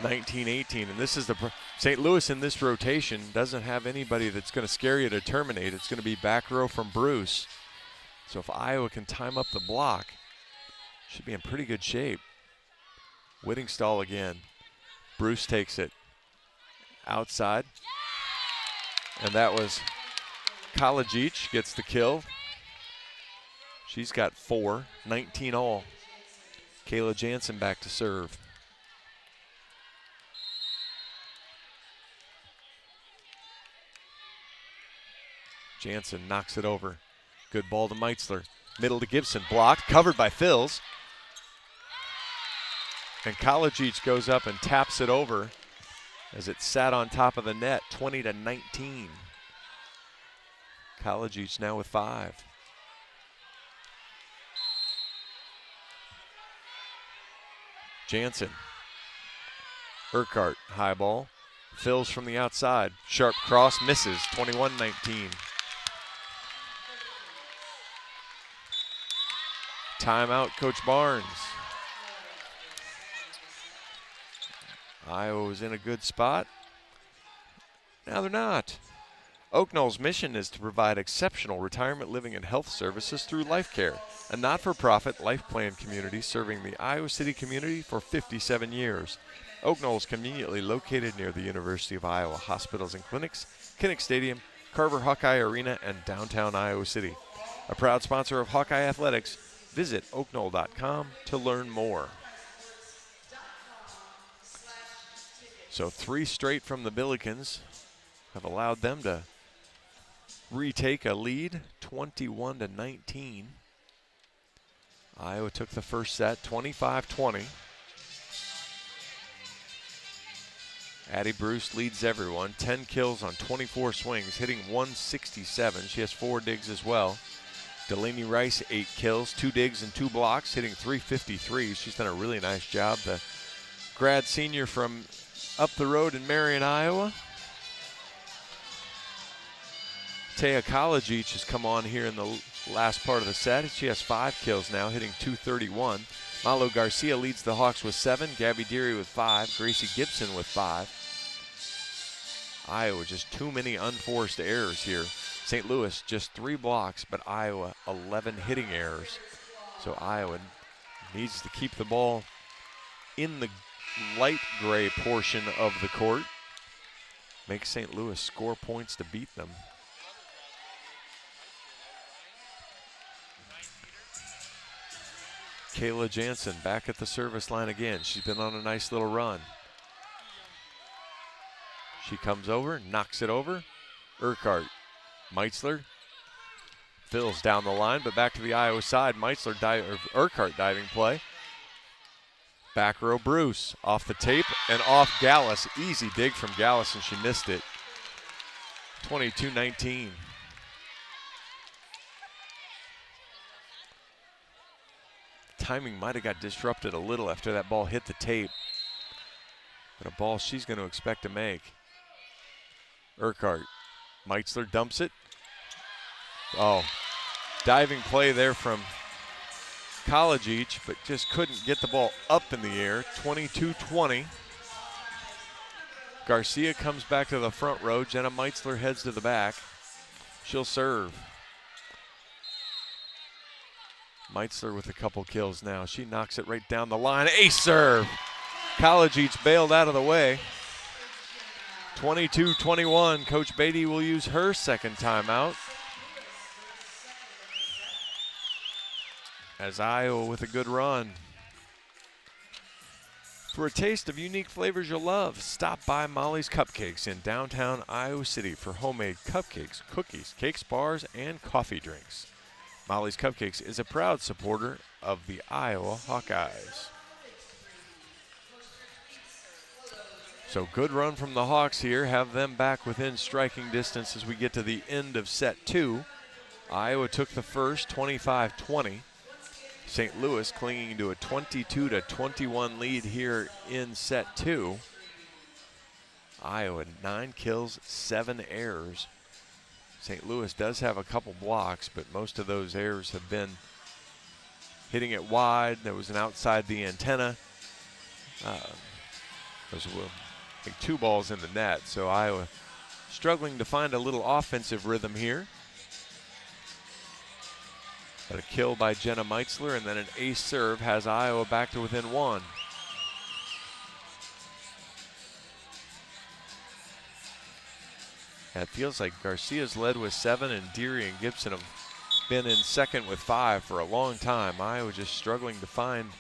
19-18, and this is the St. Louis in this rotation doesn't have anybody that's going to scare you to terminate. It's going to be back row from Bruce. So if Iowa can time up the block, should be in pretty good shape. Whittingstall again. Bruce takes it outside, and that was Kalajic gets the kill. She's got 4, 19-all. Kayla Jansen back to serve. Jansen knocks it over. Good ball to Meitzler. Middle to Gibson. Blocked. Covered by Phils. And Kalajic goes up and taps it over as it sat on top of the net. 20-19. Kalajic now with 5. Jansen. Urquhart. High ball. Phils from the outside. Sharp cross. Misses. 21-19. Timeout, Coach Barnes. Iowa was in a good spot. Now they're not. Oak Knoll's mission is to provide exceptional retirement living and health services through Life Care, a not-for-profit life plan community serving the Iowa City community for 57 years. Oak Knoll is conveniently located near the University of Iowa hospitals and clinics, Kinnick Stadium, Carver Hawkeye Arena, and downtown Iowa City. A proud sponsor of Hawkeye Athletics, visit oakknoll.com to learn more. So 3 straight from the Billikens have allowed them to retake a lead, 21-19. Iowa took the first set, 25-20. Addie Bruce leads everyone, 10 kills on 24 swings, hitting 167. She has 4 digs as well. Delaney Rice, 8 kills, 2 digs and 2 blocks, hitting 353. She's done a really nice job. The grad senior from up the road in Marion, Iowa. Taya Kalajic has come on here in the last part of the set. She has 5 kills now, hitting 231. Malo Garcia leads the Hawks with 7. Gabby Deary with 5. Gracie Gibson with 5. Iowa, just too many unforced errors here. St. Louis, just 3 blocks, but Iowa, 11 hitting errors. So Iowa needs to keep the ball in the light gray portion of the court. Make St. Louis score points to beat them. Kayla Jansen back at the service line again. She's been on a nice little run. She comes over, knocks it over. Urquhart, Meitzler fills down the line, but back to the Iowa side. Urquhart diving play. Back row Bruce off the tape and off Gallus. Easy dig from Gallus, and she missed it. 22-19. Timing might have got disrupted a little after that ball hit the tape, but a ball she's going to expect to make. Urquhart, Meitzler dumps it. Oh, diving play there from Kalajic, but just couldn't get the ball up in the air. 22-20. Garcia comes back to the front row. Jenna Meitzler heads to the back. She'll serve. Meitzler with a couple kills now. She knocks it right down the line. Ace serve. Kalajic bailed out of the way. 22-21. Coach Beatty will use her second timeout. As Iowa with a good run. For a taste of unique flavors you'll love, stop by Molly's Cupcakes in downtown Iowa City for homemade cupcakes, cookies, cakes, bars, and coffee drinks. Molly's Cupcakes is a proud supporter of the Iowa Hawkeyes. So good run from the Hawks here, have them back within striking distance as we get to the end of set 2. Iowa took the first, 25-20. St. Louis clinging to a 22-21 lead here in set 2. Iowa 9 kills, 7 errors. St. Louis does have a couple blocks, but most of those errors have been hitting it wide. There was an outside the antenna. There's I think 2 balls in the net, so Iowa struggling to find a little offensive rhythm here. But a kill by Jenna Meitzler and then an ace serve has Iowa back to within 1. And it feels like Garcia's led with 7 and Deary and Gibson have been in second with 5 for a long time. Iowa just struggling to find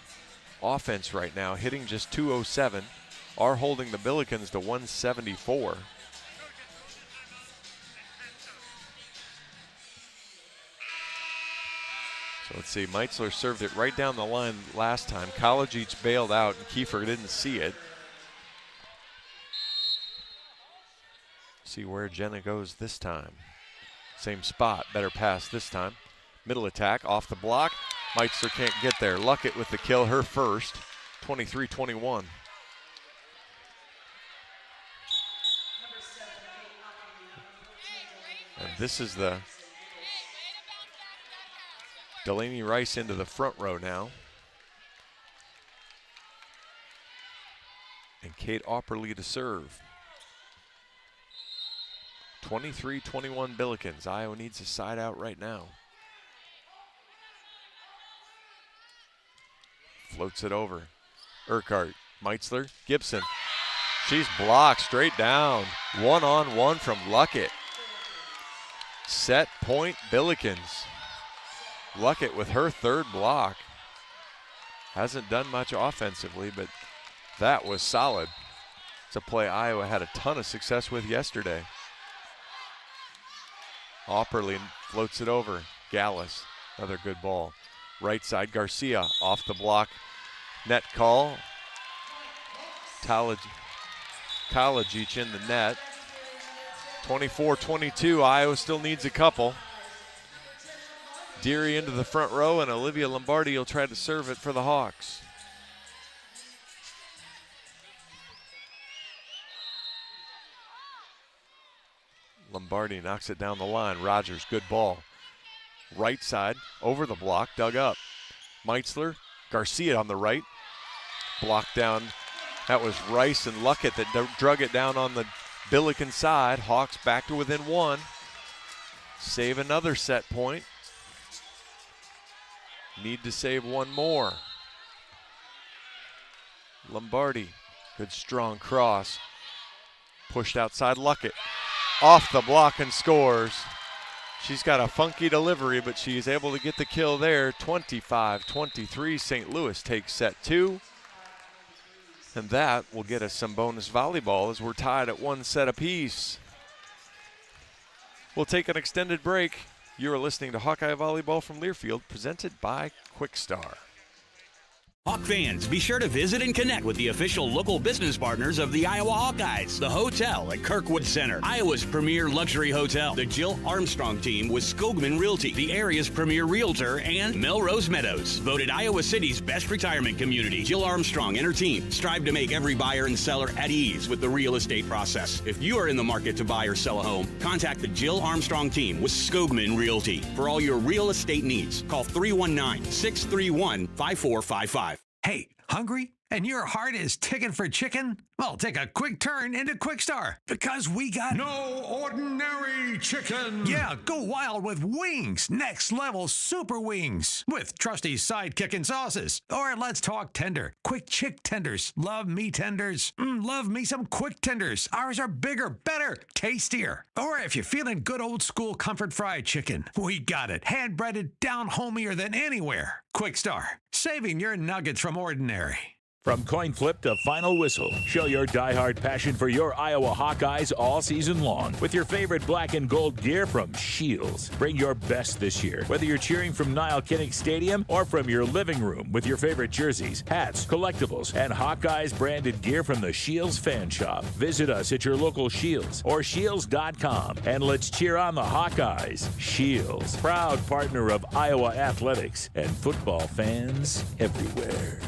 offense right now, hitting just 207, are holding the Billikens to 174. So let's see, Meitzler served it right down the line last time. Kalajic bailed out and Kiefer didn't see it. See where Jenna goes this time. Same spot, better pass this time. Middle attack, off the block. Meitzler can't get there. Luckett with the kill, her first. 23-21. And this is the Delaney Rice into the front row now. And Kate Opperly to serve. 23-21 Billikens. Iowa needs a side out right now. Floats it over. Urquhart, Meitzler, Gibson. She's blocked straight down. One-on-one from Luckett. Set point Billikens. Luckett with her third block. Hasn't done much offensively, but that was solid. It's a play Iowa had a ton of success with yesterday. Opperly floats it over. Gallus, another good ball. Right side, Garcia off the block. Net call. Kalajic in the net. 24-22, Iowa still needs a couple. Deary into the front row, and Olivia Lombardi will try to serve it for the Hawks. Lombardi knocks it down the line. Rogers, good ball. Right side, over the block, dug up. Meitzler, Garcia on the right. Blocked down. That was Rice and Luckett that drug it down on the Billiken side. Hawks back to within one. Save another set point. Need to save one more. Lombardi, good strong cross. Pushed outside Luckett. Off the block and scores. She's got a funky delivery, but she's able to get the kill there. 25-23, St. Louis takes set two. And that will get us some bonus volleyball as we're tied at one set apiece. We'll take an extended break. You are listening to Hawkeye Volleyball from Learfield, presented by Kwik Star. Hawk fans, be sure to visit and connect with the official local business partners of the Iowa Hawkeyes. The hotel at Kirkwood Center, Iowa's premier luxury hotel. The Jill Armstrong team with Skogman Realty, the area's premier realtor, and Melrose Meadows. Voted Iowa City's best retirement community. Jill Armstrong and her team strive to make every buyer and seller at ease with the real estate process. If you are in the market to buy or sell a home, contact the Jill Armstrong team with Skogman Realty. For all your real estate needs, call 319-631-5455. Hey, hungry? And your heart is ticking for chicken? Well, take a quick turn into Kwik Star because we got No ordinary chicken. Yeah, go wild with wings. Next level super wings with trusty sidekick and sauces. Or let's talk tender. Quick chick tenders. Love me tenders. Love me some Kwik tenders. Ours are bigger, better, tastier. Or if you're feeling good old school comfort fried chicken, we got it. Hand breaded down homier than anywhere. Kwik Star, saving your nuggets from ordinary. From coin flip to final whistle, show your diehard passion for your Iowa Hawkeyes all season long with your favorite black and gold gear from Shields. Bring your best this year, whether you're cheering from Niall Kinnick Stadium or from your living room with your favorite jerseys, hats, collectibles, and Hawkeyes branded gear from the Shields fan shop. Visit us at your local Shields or shields.com and let's cheer on the Hawkeyes. Shields, proud partner of Iowa athletics and football fans everywhere.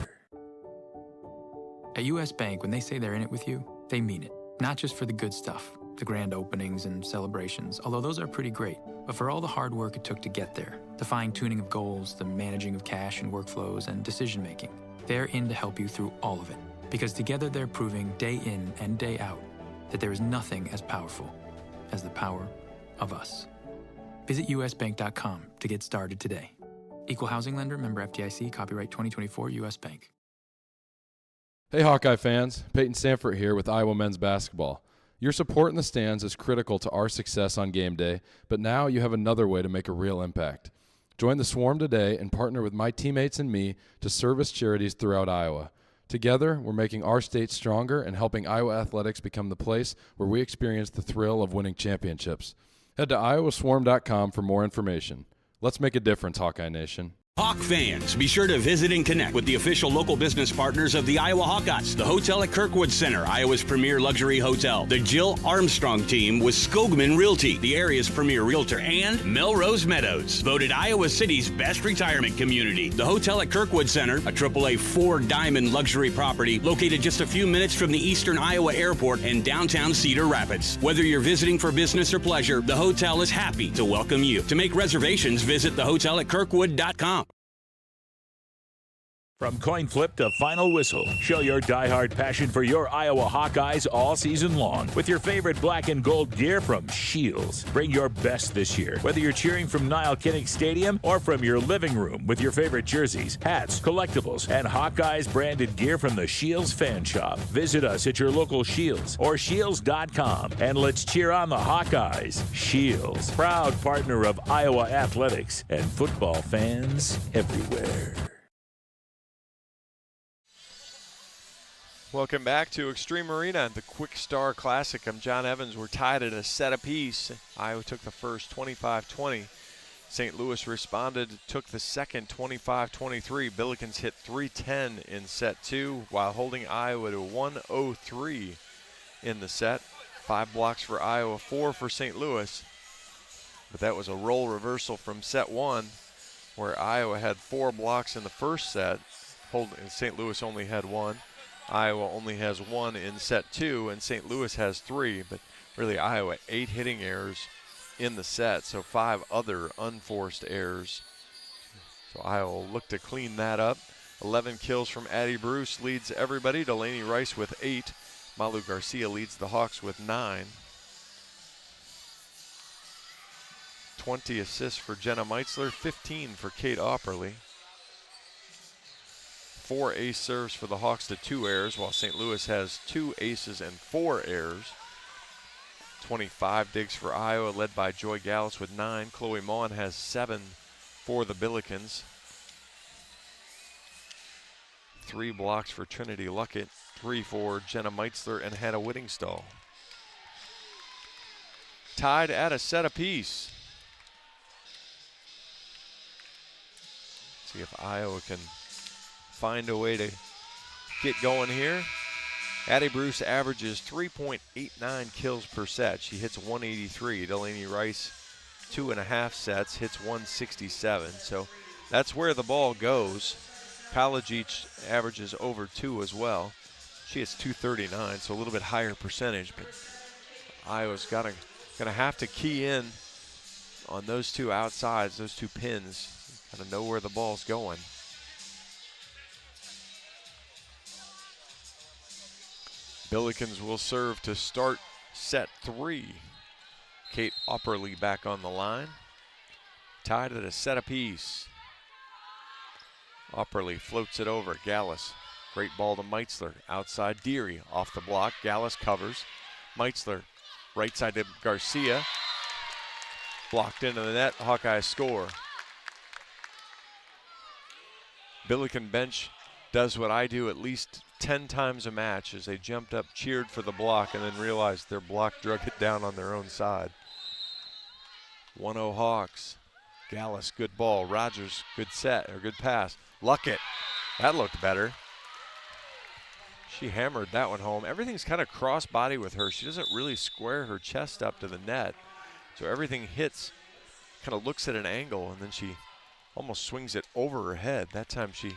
At U.S. Bank, when they say they're in it with you, they mean it. Not just for the good stuff, the grand openings and celebrations, although those are pretty great, but for all the hard work it took to get there, the fine-tuning of goals, the managing of cash and workflows, and decision-making. They're in to help you through all of it, because together they're proving day in and day out that there is nothing as powerful as the power of us. Visit usbank.com to get started today. Equal housing lender, member FDIC, copyright 2024 U.S. Bank. Hey Hawkeye fans, Peyton Sanford here with Iowa men's basketball. Your support in the stands is critical to our success on game day, but now you have another way to make a real impact. Join the Swarm today and partner with my teammates and me to service charities throughout Iowa. Together, we're making our state stronger and helping Iowa athletics become the place where we experience the thrill of winning championships. Head to iowaswarm.com for more information. Let's make a difference, Hawkeye Nation. Hawk fans, be sure to visit and connect with the official local business partners of the Iowa Hawkeyes. The hotel at Kirkwood Center, Iowa's premier luxury hotel. The Jill Armstrong team with Skogman Realty, the area's premier realtor, and Melrose Meadows. Voted Iowa City's best retirement community. The hotel at Kirkwood Center, a AAA 4-diamond luxury property located just a few minutes from the Eastern Iowa Airport and downtown Cedar Rapids. Whether you're visiting for business or pleasure, the hotel is happy to welcome you. To make reservations, visit thehotelatKirkwood.com. From coin flip to final whistle, show your diehard passion for your Iowa Hawkeyes all season long with your favorite black and gold gear from Shields. Bring your best this year, whether you're cheering from Niall Kinnick Stadium or from your living room with your favorite jerseys, hats, collectibles, and Hawkeyes branded gear from the Shields fan shop. Visit us at your local Shields or shields.com and let's cheer on the Hawkeyes. Shields, proud partner of Iowa athletics and football fans everywhere. Welcome back to Extreme Arena at the Kwik Star Classic. I'm John Evans. We're tied at a set apiece. Iowa took the first 25-20. St. Louis responded, took the second 25-23. Billikens hit 310 in set two while holding Iowa to 103 in the set. 5 blocks for Iowa, 4 for St. Louis. But that was a role reversal from set one where Iowa had 4 blocks in the first set. St. Louis only had 1. Iowa only has 1 in set 2, and St. Louis has 3, but really Iowa 8 hitting errors in the set, so 5 other unforced errors. So Iowa will look to clean that up. 11 kills from Addie Bruce leads everybody. Delaney Rice with 8. Malu Garcia leads the Hawks with 9. 20 assists for Jenna Meitzler, 15 for Kate Opperly. 4 ace serves for the Hawks to 2 errors, while St. Louis has 2 aces and 4 errors. 25 digs for Iowa, led by Joy Gallus with 9. Chloe Maughan has 7 for the Billikens. 3 blocks for Trinity Luckett, 3 for Jenna Meitzler and Hannah Whittingstall. Tied at a set apiece. See if Iowa can find a way to get going here. Addie Bruce averages 3.89 kills per set. She hits 183. Delaney Rice, 2.5 sets, hits 167. So that's where the ball goes. College each averages over 2 as well. She hits 239, so a little bit higher percentage, but Iowa's gonna have to key in on those 2 outsides, those 2 pins. Gotta know where the ball's going. Billikens will serve to start set 3. Kate Opperly back on the line. Tied at a set apiece. Opperly floats it over. Gallus. Great ball to Meitzler. Outside Deary. Off the block. Gallus covers. Meitzler. Right side to Garcia. Blocked into the net. Hawkeyes score. Billiken bench does what I do at least 10 times a match as they jumped up, cheered for the block, and then realized their block drug it down on their own side. 1-0 Hawks. Gallus, good ball. Rogers, good set, or good pass. Luckett, that looked better. She hammered that one home. Everything's kind of cross-body with her. She doesn't really square her chest up to the net. So everything hits, kind of looks at an angle, and then she almost swings it over her head. That time she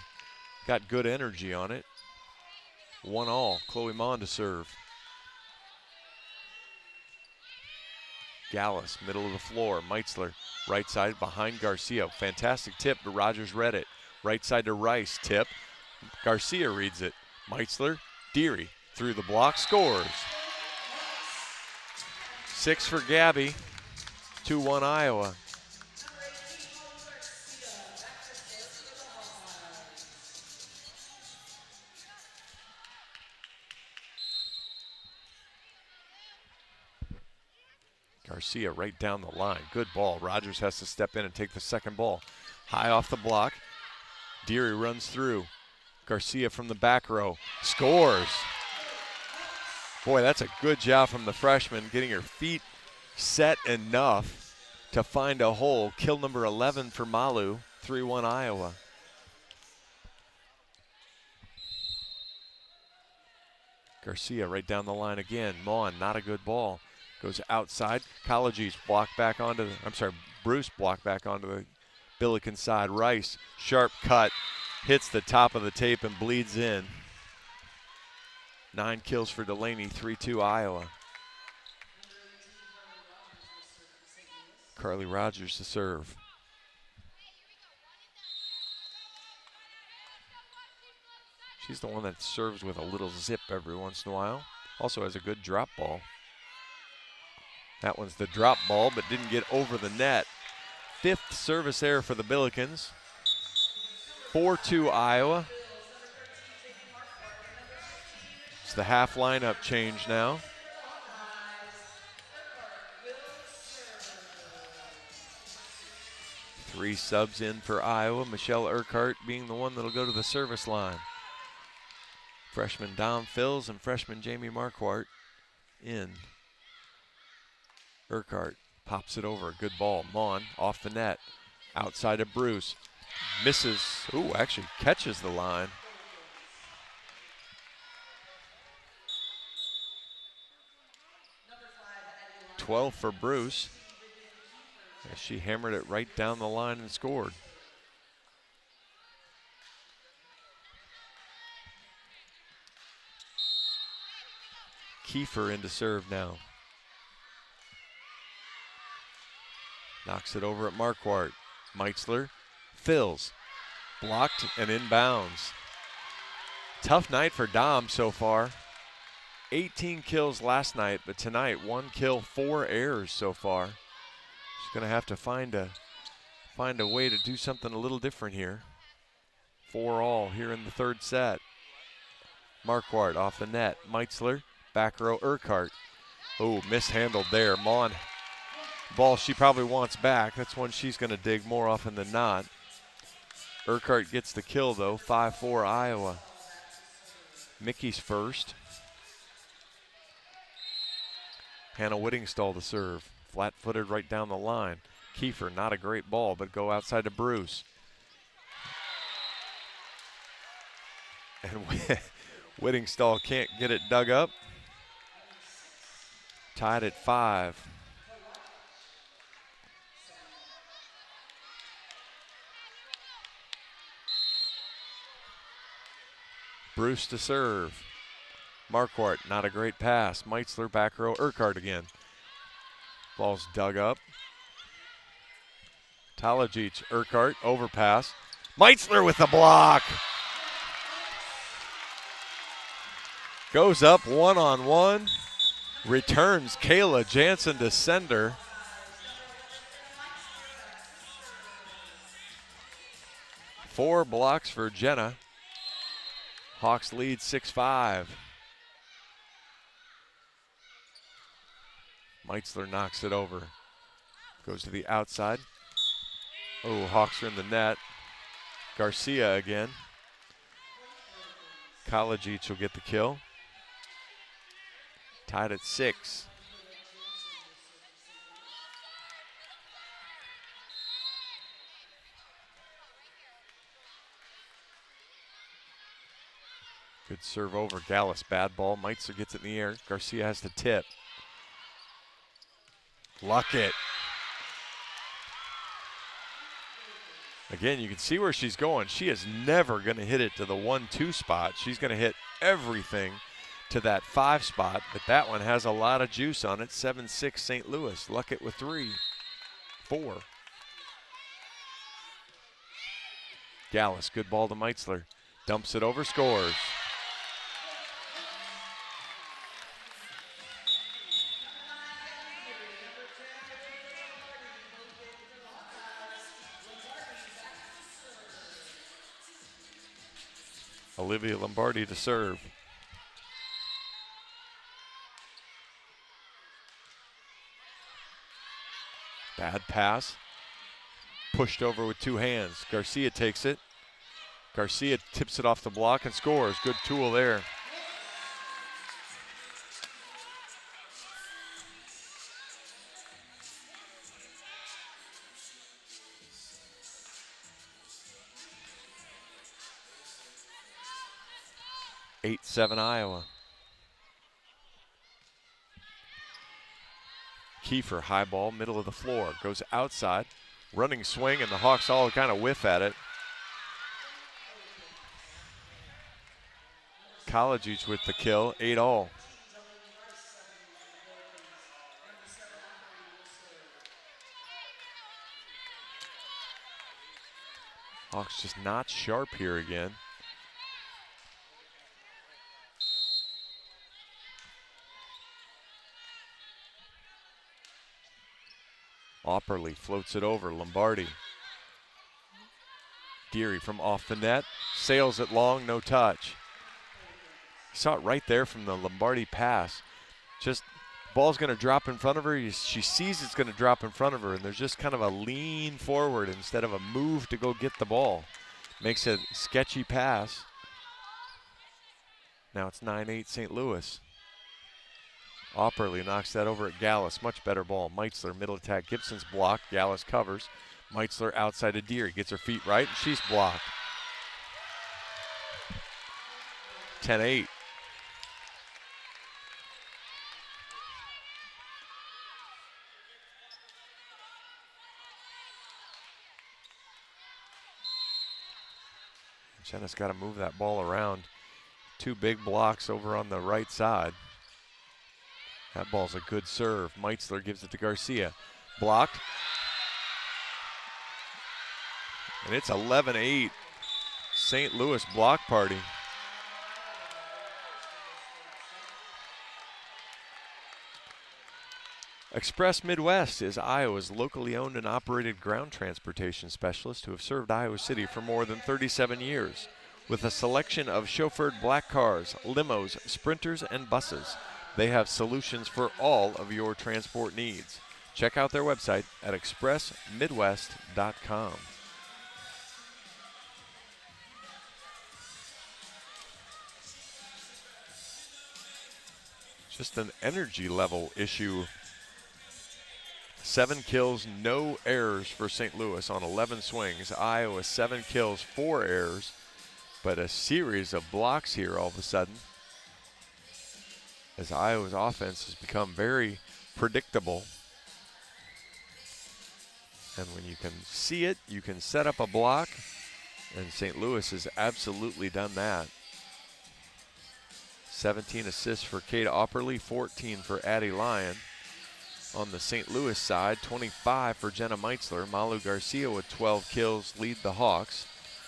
got good energy on it. 1-1, Chloe Maughan to serve. Gallus, middle of the floor. Meitzler, right side behind Garcia. Fantastic tip, but Rogers read it. Right side to Rice, tip. Garcia reads it. Meitzler, Deary through the block, scores. 6 for Gabby, 2-1 Iowa. Garcia right down the line. Good ball. Rogers has to step in and take the second ball. High off the block. Deary runs through. Garcia from the back row. Scores. Boy, that's a good job from the freshman, getting her feet set enough to find a hole. Kill number 11 for Malu. 3-1 Iowa. Garcia right down the line again. Maughan, not a good ball. Goes outside. Collegies block back onto the, Bruce blocked back onto the Billiken side. Rice, sharp cut, hits the top of the tape and bleeds in. 9 kills for Delaney, 3-2 Iowa. Carly Rogers to serve. She's the one that serves with a little zip every once in a while. Also has a good drop ball. That one's the drop ball, but didn't get over the net. 5th service error for the Billikens. 4-2 Iowa. It's the half lineup change now. Three subs in for Iowa. Michelle Urquhart being the one that'll go to the service line. Freshman Dom Fills and freshman Jamie Marquardt in. Urquhart pops it over. Good ball. Mon off the net. Outside of Bruce. Misses. Ooh, actually catches the line. .12 for Bruce, as she hammered it right down the line and scored. Kiefer into serve now. Knocks it over at Marquardt. Meitzler fills. Blocked and inbounds. Tough night for Dom so far. 18 kills last night, but tonight 1 kill, 4 errors so far. She's gonna have to find a way to do something a little different here. 4 all here in the 3rd set. Marquardt off the net. Meitzler, back row Urquhart. Oh, mishandled there. Mon, ball she probably wants back. That's one she's gonna dig more often than not. Urquhart gets the kill though, 5-4 Iowa. Mickey's first. Hannah Whittingstall to serve. Flat-footed right down the line. Kiefer, not a great ball, but go outside to Bruce. And Whittingstall can't get it dug up. Tied at 5. Bruce to serve. Marquardt, not a great pass. Meitzler, back row, Urquhart again. Ball's dug up. Talajic, Urquhart, overpass. Meitzler with the block. Goes up one-on-one. Returns Kayla Jansen to sender. Four blocks for Jenna. Hawks lead 6-5. Meitzler knocks it over. Goes to the outside. Oh, Hawks are in the net. Garcia again. Kalajic will get the kill. Tied at 6. Good serve over. Gallus, bad ball. Meitzler gets it in the air. Garcia has to tip. Luckett. Again, you can see where she's going. She is never going to hit it to the 1-2 spot. She's going to hit everything to that 5 spot, but that one has a lot of juice on it. 7-6 St. Louis. Luckett with 3. 4. Gallus, good ball to Meitzler. Dumps it over, scores. Olivia Lombardi to serve. Bad pass. Pushed over with 2 hands. Garcia takes it. Garcia tips it off the block and scores. Good tool there. (8-7) Iowa. Kiefer, high ball, middle of the floor. Goes outside. Running swing, and the Hawks all kind of whiff at it. Kalajic with the kill, 8-all. Hawks just not sharp here again. Opperly floats it over. Lombardi. Deary from off the net. Sails it long, no touch. Saw it right there from the Lombardi pass. Just ball's going to drop in front of her. She sees it's going to drop in front of her, and there's just kind of a lean forward instead of a move to go get the ball. Makes a sketchy pass. Now it's 9-8 St. Louis. Opperly knocks that over at Gallus. Much better ball. Meitzler, middle attack. Gibson's blocked. Gallus covers. Meitzler outside of Deary. Gets her feet right, and she's blocked. 10-8. Jenna's got to move that ball around. 2 big blocks over on the right side. That ball's a good serve. Meitzler gives it to Garcia. Blocked. And it's 11-8. St. Louis block party. Express Midwest is Iowa's locally owned and operated ground transportation specialist who have served Iowa City for more than 37 years. With a selection of chauffeured black cars, limos, sprinters, and buses, they have solutions for all of your transport needs. Check out their website at expressmidwest.com. Just an energy level issue. 7 kills, no errors for St. Louis on 11 swings. Iowa 7 kills, 4 errors, but a series of blocks here all of a sudden as Iowa's offense has become very predictable. And when you can see it, you can set up a block, and St. Louis has absolutely done that. 17 assists for Kate Opperly, 14 for Addie Lyon. On the St. Louis side, 25 for Jenna Meitzler. Malu Garcia with 12 kills lead the Hawks.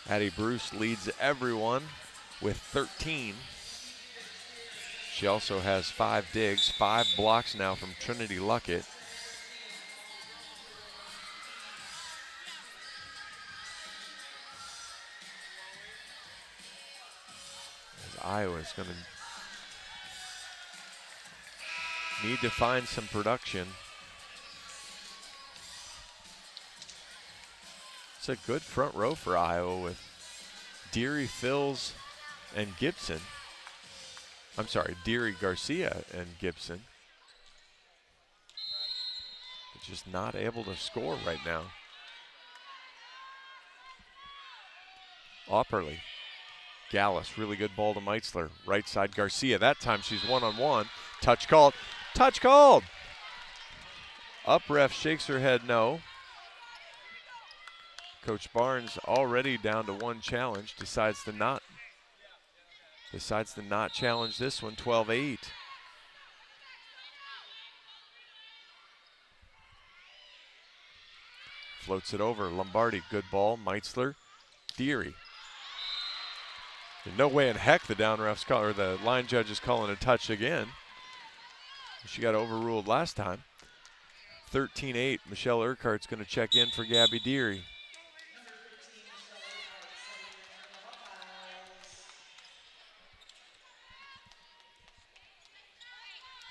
Addie Bruce leads everyone with 13. She also has 5 digs, 5 blocks now from Trinity Luckett. As Iowa's going to need to find some production. It's a good front row for Iowa with Deary, Phils, and Gibson. I'm sorry, Deary, Garcia, and Gibson. But just not able to score right now. Opperly. Gallus, really good ball to Meitzler. Right side, Garcia. That time she's one-on-one. Touch called. Touch called! Up ref shakes her head no. Coach Barnes already down to 1 challenge. Decides to not challenge this one. 12-8. Floats it over. Lombardi, good ball. Meitzler, Deary. No way in heck the down ref's call, or the line judge is calling a touch again. She got overruled last time. 13-8. Michelle Urquhart's going to check in for Gabby Deary.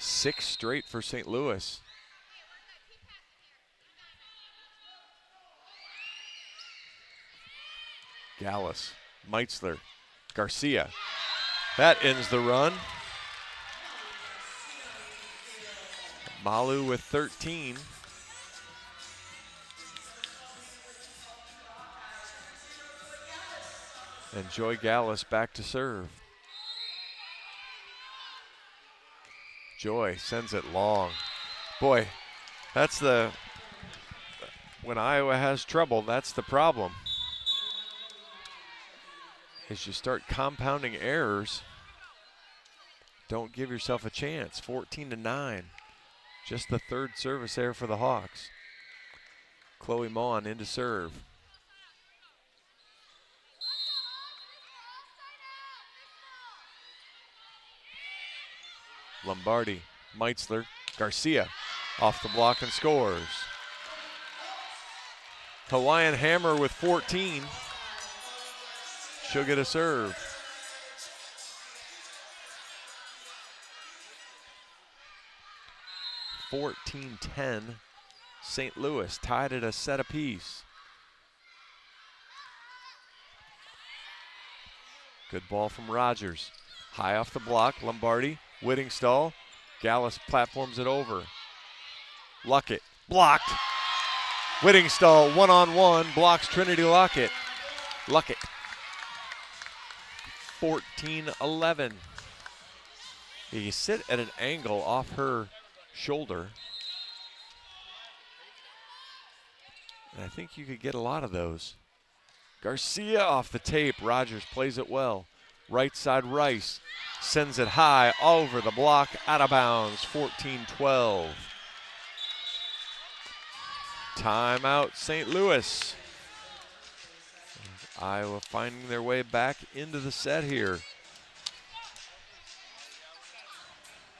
Six straight for St. Louis. Gallus, Meitzler, Garcia. That ends the run. Malu with 13. And Joy Gallus back to serve. Joy sends it long. Boy, that's when Iowa has trouble, that's the problem. As you start compounding errors, don't give yourself a chance. 14-9. Just the 3rd service error for the Hawks. Chloe Maughan into serve. Lombardi, Meitzler, Garcia off the block and scores. Hawaiian Hammer with 14. She'll get a serve. (14-10). St. Louis tied at a set apiece. Good ball from Rogers. High off the block, Lombardi, Whittingstall. Gallus platforms it over. Luckett, blocked. Whittingstall, one-on-one, blocks Trinity Luckett. 14-11. You sit at an angle off her shoulder. And I think you could get a lot of those. Garcia off the tape. Rogers plays it well. Right side Rice sends it high over the block, out of bounds, 14-12. Timeout, St. Louis. And Iowa finding their way back into the set here.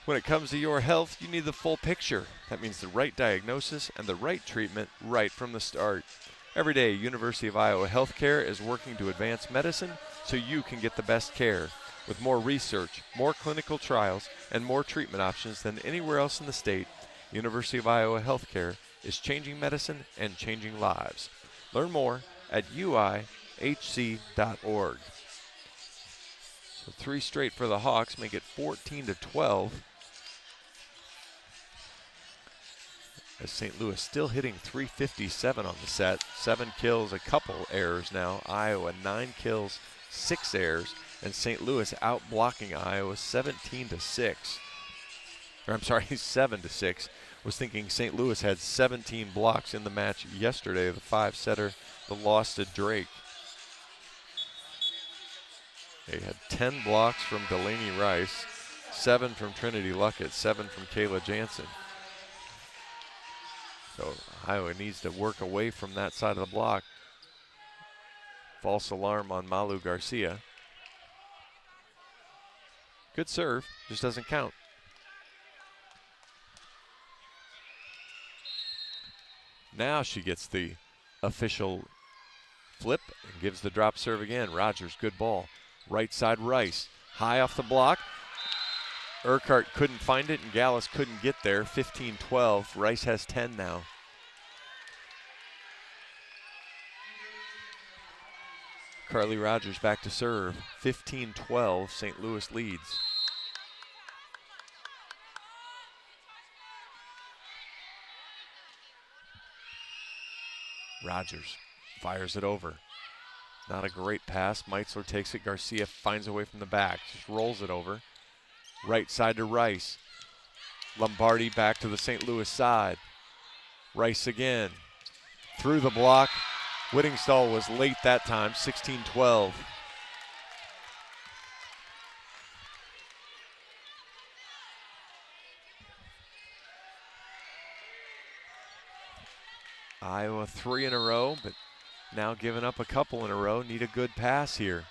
When it comes to your health, you need the full picture. That means the right diagnosis and the right treatment right from the start. Every day, University of Iowa Healthcare is working to advance medicine so you can get the best care. With more research, more clinical trials, and more treatment options than anywhere else in the state, University of Iowa Healthcare is changing medicine and changing lives. Learn more at uihc.org. So 3 straight for the Hawks make it 14-12. As St. Louis still hitting .357 on the set. 7 kills, a couple errors now. Iowa 9 kills, 6 errors. And St. Louis out blocking Iowa 17-6. Or I'm sorry, 7-6. Was thinking St. Louis had 17 blocks in the match yesterday. The 5-setter, the loss to Drake. They had 10 blocks from Delaney Rice, 7 from Trinity Luckett, 7 from Kayla Jansen. So Iowa needs to work away from that side of the block. False alarm on Malu Garcia. Good serve, just doesn't count. Now she gets the official flip and gives the drop serve again. Rogers, good ball. Right side Rice, high off the block. Urquhart couldn't find it and Gallus couldn't get there. 15-12, Rice has 10 now. Carly Rogers back to serve. 15-12, St. Louis leads. Rogers fires it over. Not a great pass. Meitzler takes it. Garcia finds a way from the back. Just rolls it over. Right side to Rice. Lombardi back to the St. Louis side. Rice again. Through the block. Whittingstall was late that time. 16-12. Iowa 3 in a row, but now giving up a couple in a row. Need a good pass here.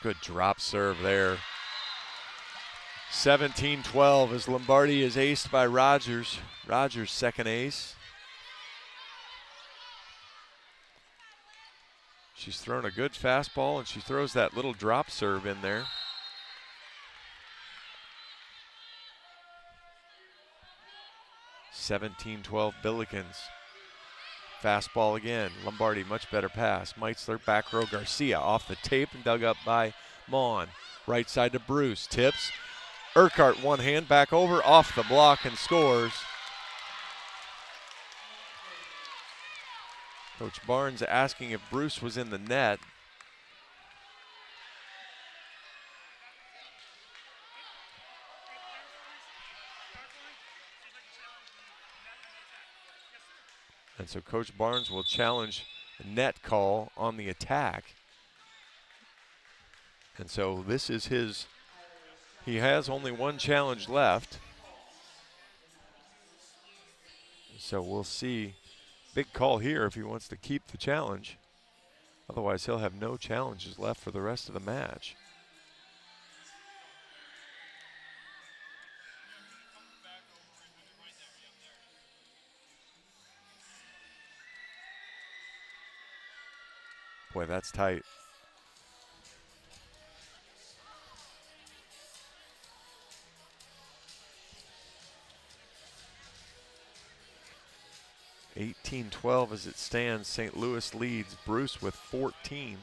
Good drop serve there. 17-12 as Lombardi is aced by Rogers. Rogers' second ace. She's thrown a good fastball and she throws that little drop serve in there. (17-12) Billikens. Fastball again. Lombardi, much better pass. Meitzler, back row. Garcia off the tape and dug up by Mon. Right side to Bruce. Tips. Urquhart, one hand, back over, off the block and scores. Coach Barnes asking if Bruce was in the net. And so Coach Barnes will challenge the net call on the attack. And so this is his, he has only one challenge left. So we'll see. Big call here if he wants to keep the challenge. Otherwise, he'll have no challenges left for the rest of the match. Boy, that's tight. (18-12) as it stands. St. Louis leads Bruce with 14.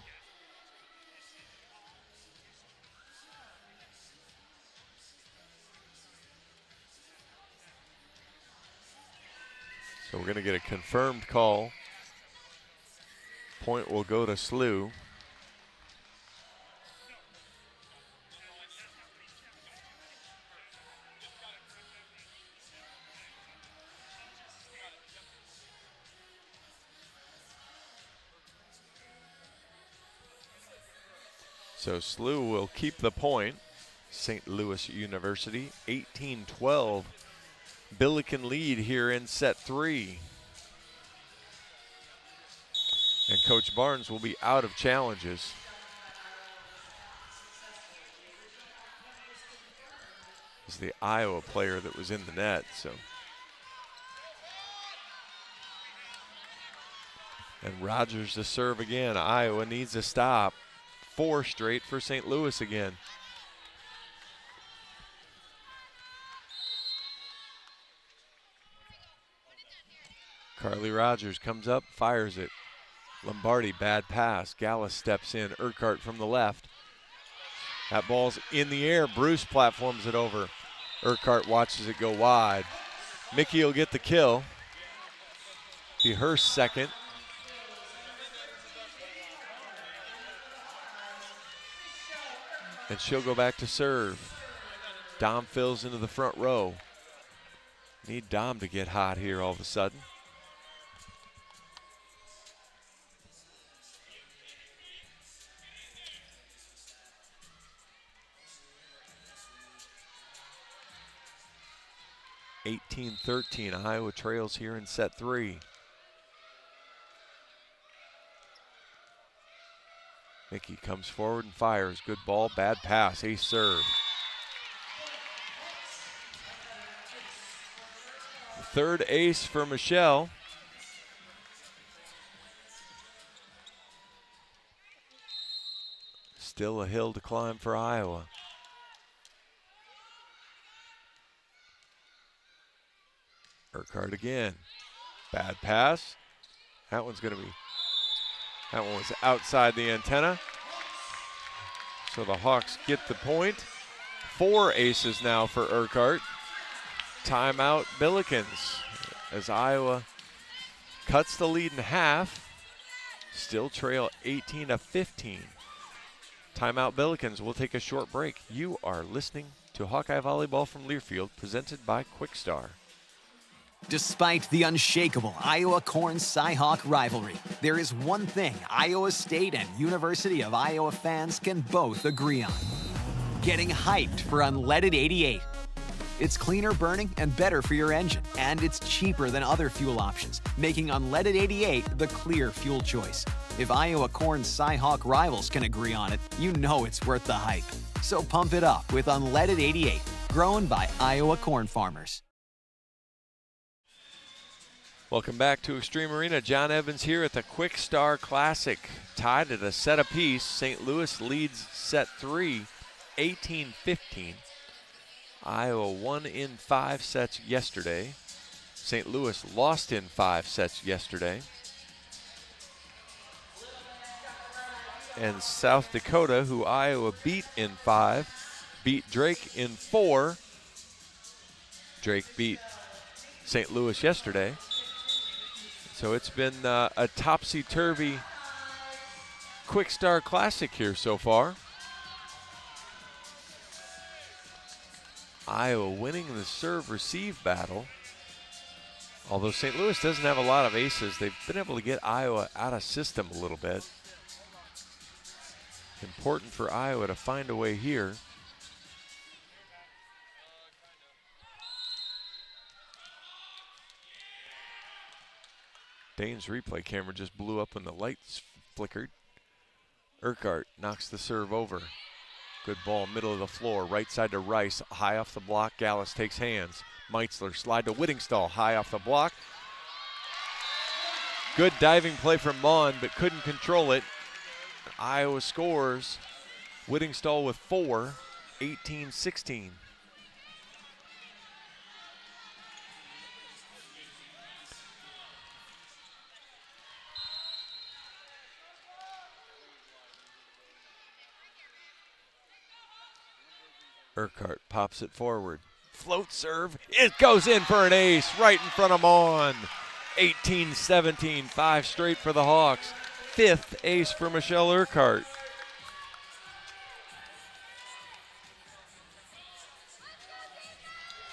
So we're going to get a confirmed call. Point will go to SLU. So SLU will keep the point. St. Louis University, 18-12. Billiken lead here in set 3. And Coach Barnes will be out of challenges. It's the Iowa player that was in the net, so. And Rogers to serve again. Iowa needs a stop. 4 straight for St. Louis again. Carly Rogers comes up, fires it. Lombardi, bad pass. Gallus steps in. Urquhart from the left. That ball's in the air. Bruce platforms it over. Urquhart watches it go wide. Mickey will get the kill. Be her second. And she'll go back to serve. Dom fills into the front row. Need Dom to get hot here all of a sudden. (18-13). Iowa trails here in set 3. Mickey comes forward and fires. Good ball, bad pass, ace serve. Third ace for Michelle. Still a hill to climb for Iowa. Urquhart again. Bad pass. That one was outside the antenna. So the Hawks get the point. 4 aces now for Urquhart. Timeout Billikens as Iowa cuts the lead in half. Still trail 18-15. Timeout Billikens. We'll take a short break. You are listening to Hawkeye Volleyball from Learfield, presented by Quickstar. Despite the unshakable Iowa-Corn Cy-Hawk rivalry, there is one thing Iowa State and University of Iowa fans can both agree on: getting hyped for Unleaded 88. It's cleaner burning and better for your engine, and it's cheaper than other fuel options, making Unleaded 88 the clear fuel choice. If Iowa Corn Cy-Hawk rivals can agree on it, you know it's worth the hype. So pump it up with Unleaded 88, grown by Iowa corn farmers. Welcome back to Extreme Arena. John Evans here at the Quickstar Classic. Tied at a set apiece. St. Louis leads set 3, 18-15. Iowa won in 5 sets yesterday. St. Louis lost in 5 sets yesterday. And South Dakota, who Iowa beat in 5, beat Drake in 4. Drake beat St. Louis yesterday. So it's been a topsy-turvy Quickstar Classic here so far. Iowa winning the serve-receive battle. Although St. Louis doesn't have a lot of aces, they've been able to get Iowa out of system a little bit. Important for Iowa to find a way here. Dane's replay camera just blew up when the lights flickered. Urquhart knocks the serve over. Good ball, middle of the floor, right side to Rice, high off the block. Gallus takes hands. Meitzler slide to Whittingstall, high off the block. Good diving play from Mon, but couldn't control it. Iowa scores. Whittingstall with 4, 18-16. Urquhart pops it forward. Float serve. It goes in for an ace right in front of Mon. 18-17, 5 straight for the Hawks. 5th ace for Michelle Urquhart.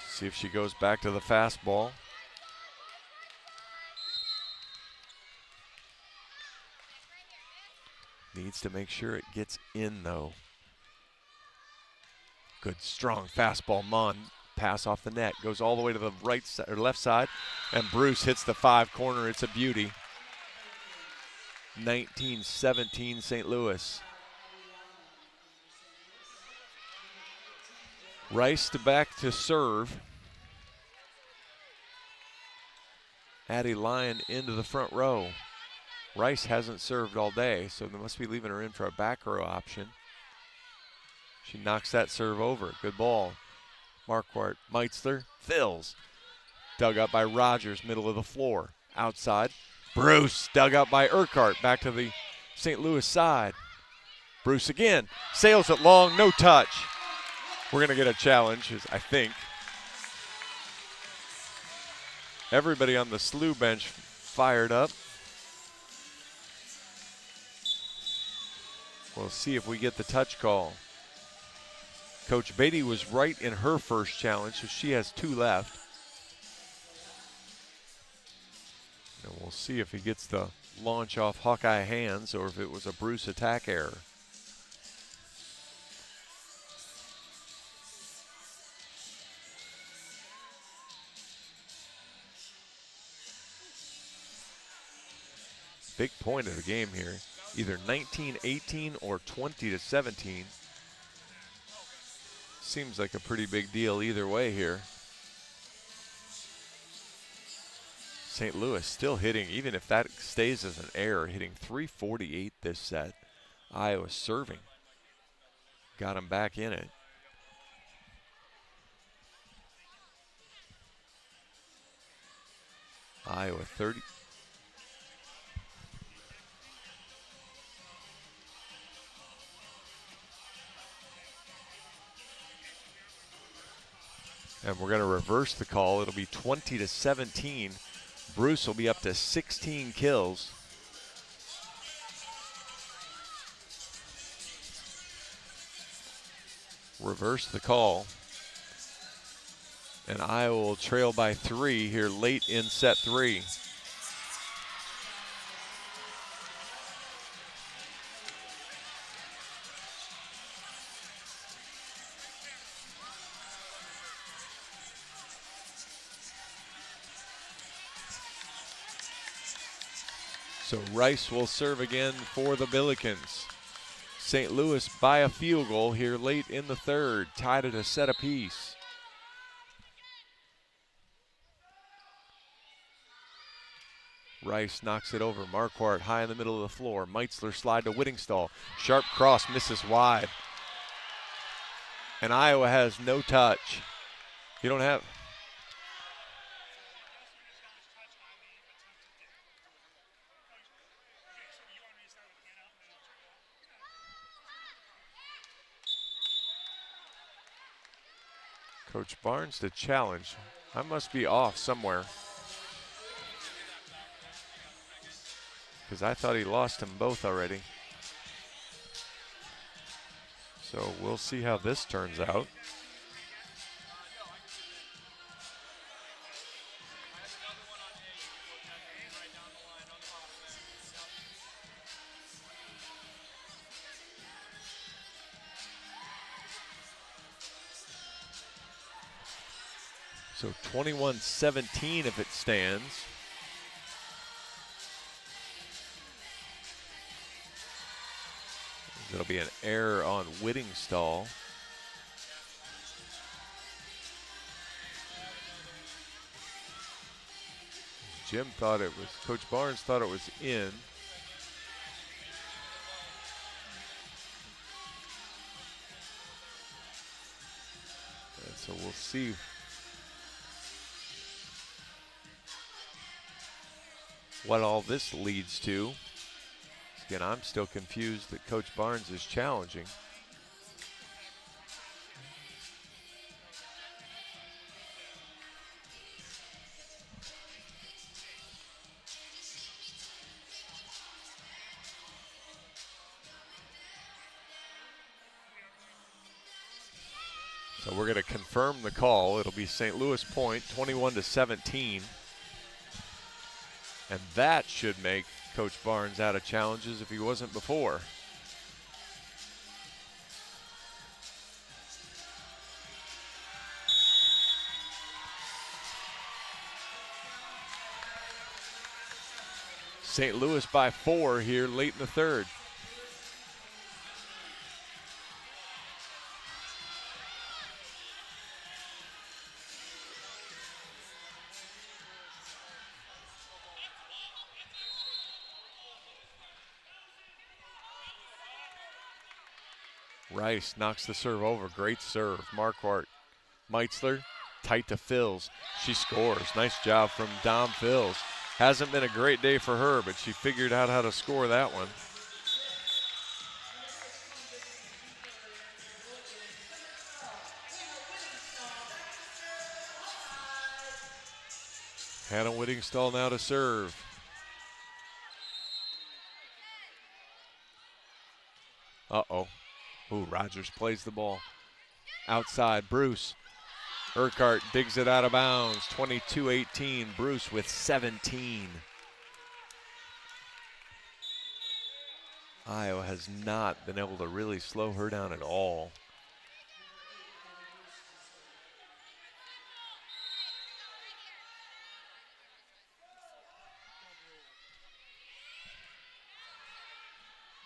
See if she goes back to the fastball. Needs to make sure it gets in though. Good strong fastball. Mon pass off the net. Goes all the way to the right side or left side. And Bruce hits the 5 corner. It's a beauty. 19-17 St. Louis. Rice back to serve. Addie Lyon into the front row. Rice hasn't served all day, so they must be leaving her in for a back row option. She knocks that serve over. Good ball. Marquardt, Meitzler, fills. Dug up by Rogers, middle of the floor. Outside. Bruce, dug up by Urquhart, back to the St. Louis side. Bruce again. Sails it long, no touch. We're going to get a challenge, I think. Everybody on the SLU bench fired up. We'll see if we get the touch call. Coach Beatty was right in her first challenge, so she has 2 left. And we'll see if he gets the launch off Hawkeye hands or if it was a Bruce attack error. Big point of the game here. Either 19-18 or 20-17. Seems like a pretty big deal either way here. St. Louis still hitting, even if that stays as an error, hitting .348 this set. Iowa serving. Got him back in it. Iowa 30. And we're going to reverse the call. It'll be 20-17. Bruce will be up to 16 kills. Reverse the call. And Iowa will trail by 3 here late in set 3. So Rice will serve again for the Billikens. St. Louis by a field goal here late in the 3rd, tied at a set apiece. Rice knocks it over. Marquardt high in the middle of the floor. Meitzler slide to Whittingstall. Sharp cross, misses wide. And Iowa has no touch. You don't have... Coach Barnes to challenge. I must be off somewhere, because I thought he lost them both already. So we'll see how this turns out. So 21-17 if it stands. There'll be an error on Whittingstall. Jim thought it was, Coach Barnes thought it was in. And so we'll see what all this leads to. Again, I'm still confused that Coach Barnes is challenging. So we're going to confirm the call. It'll be St. Louis point, 21-17. And that should make Coach Barnes out of challenges if he wasn't before. St. Louis by 4 here late in the third. Rice knocks the serve over. Great serve. Marquardt. Meitzler tight to Fills. She scores. Nice job from Dom Fills. Hasn't been a great day for her, but she figured out how to score that one. Hannah Whittingstall now to serve. Uh-oh. Ooh, Rogers plays the ball. Outside, Bruce. Urquhart digs it out of bounds. 22-18, Bruce with 17. Iowa has not been able to really slow her down at all.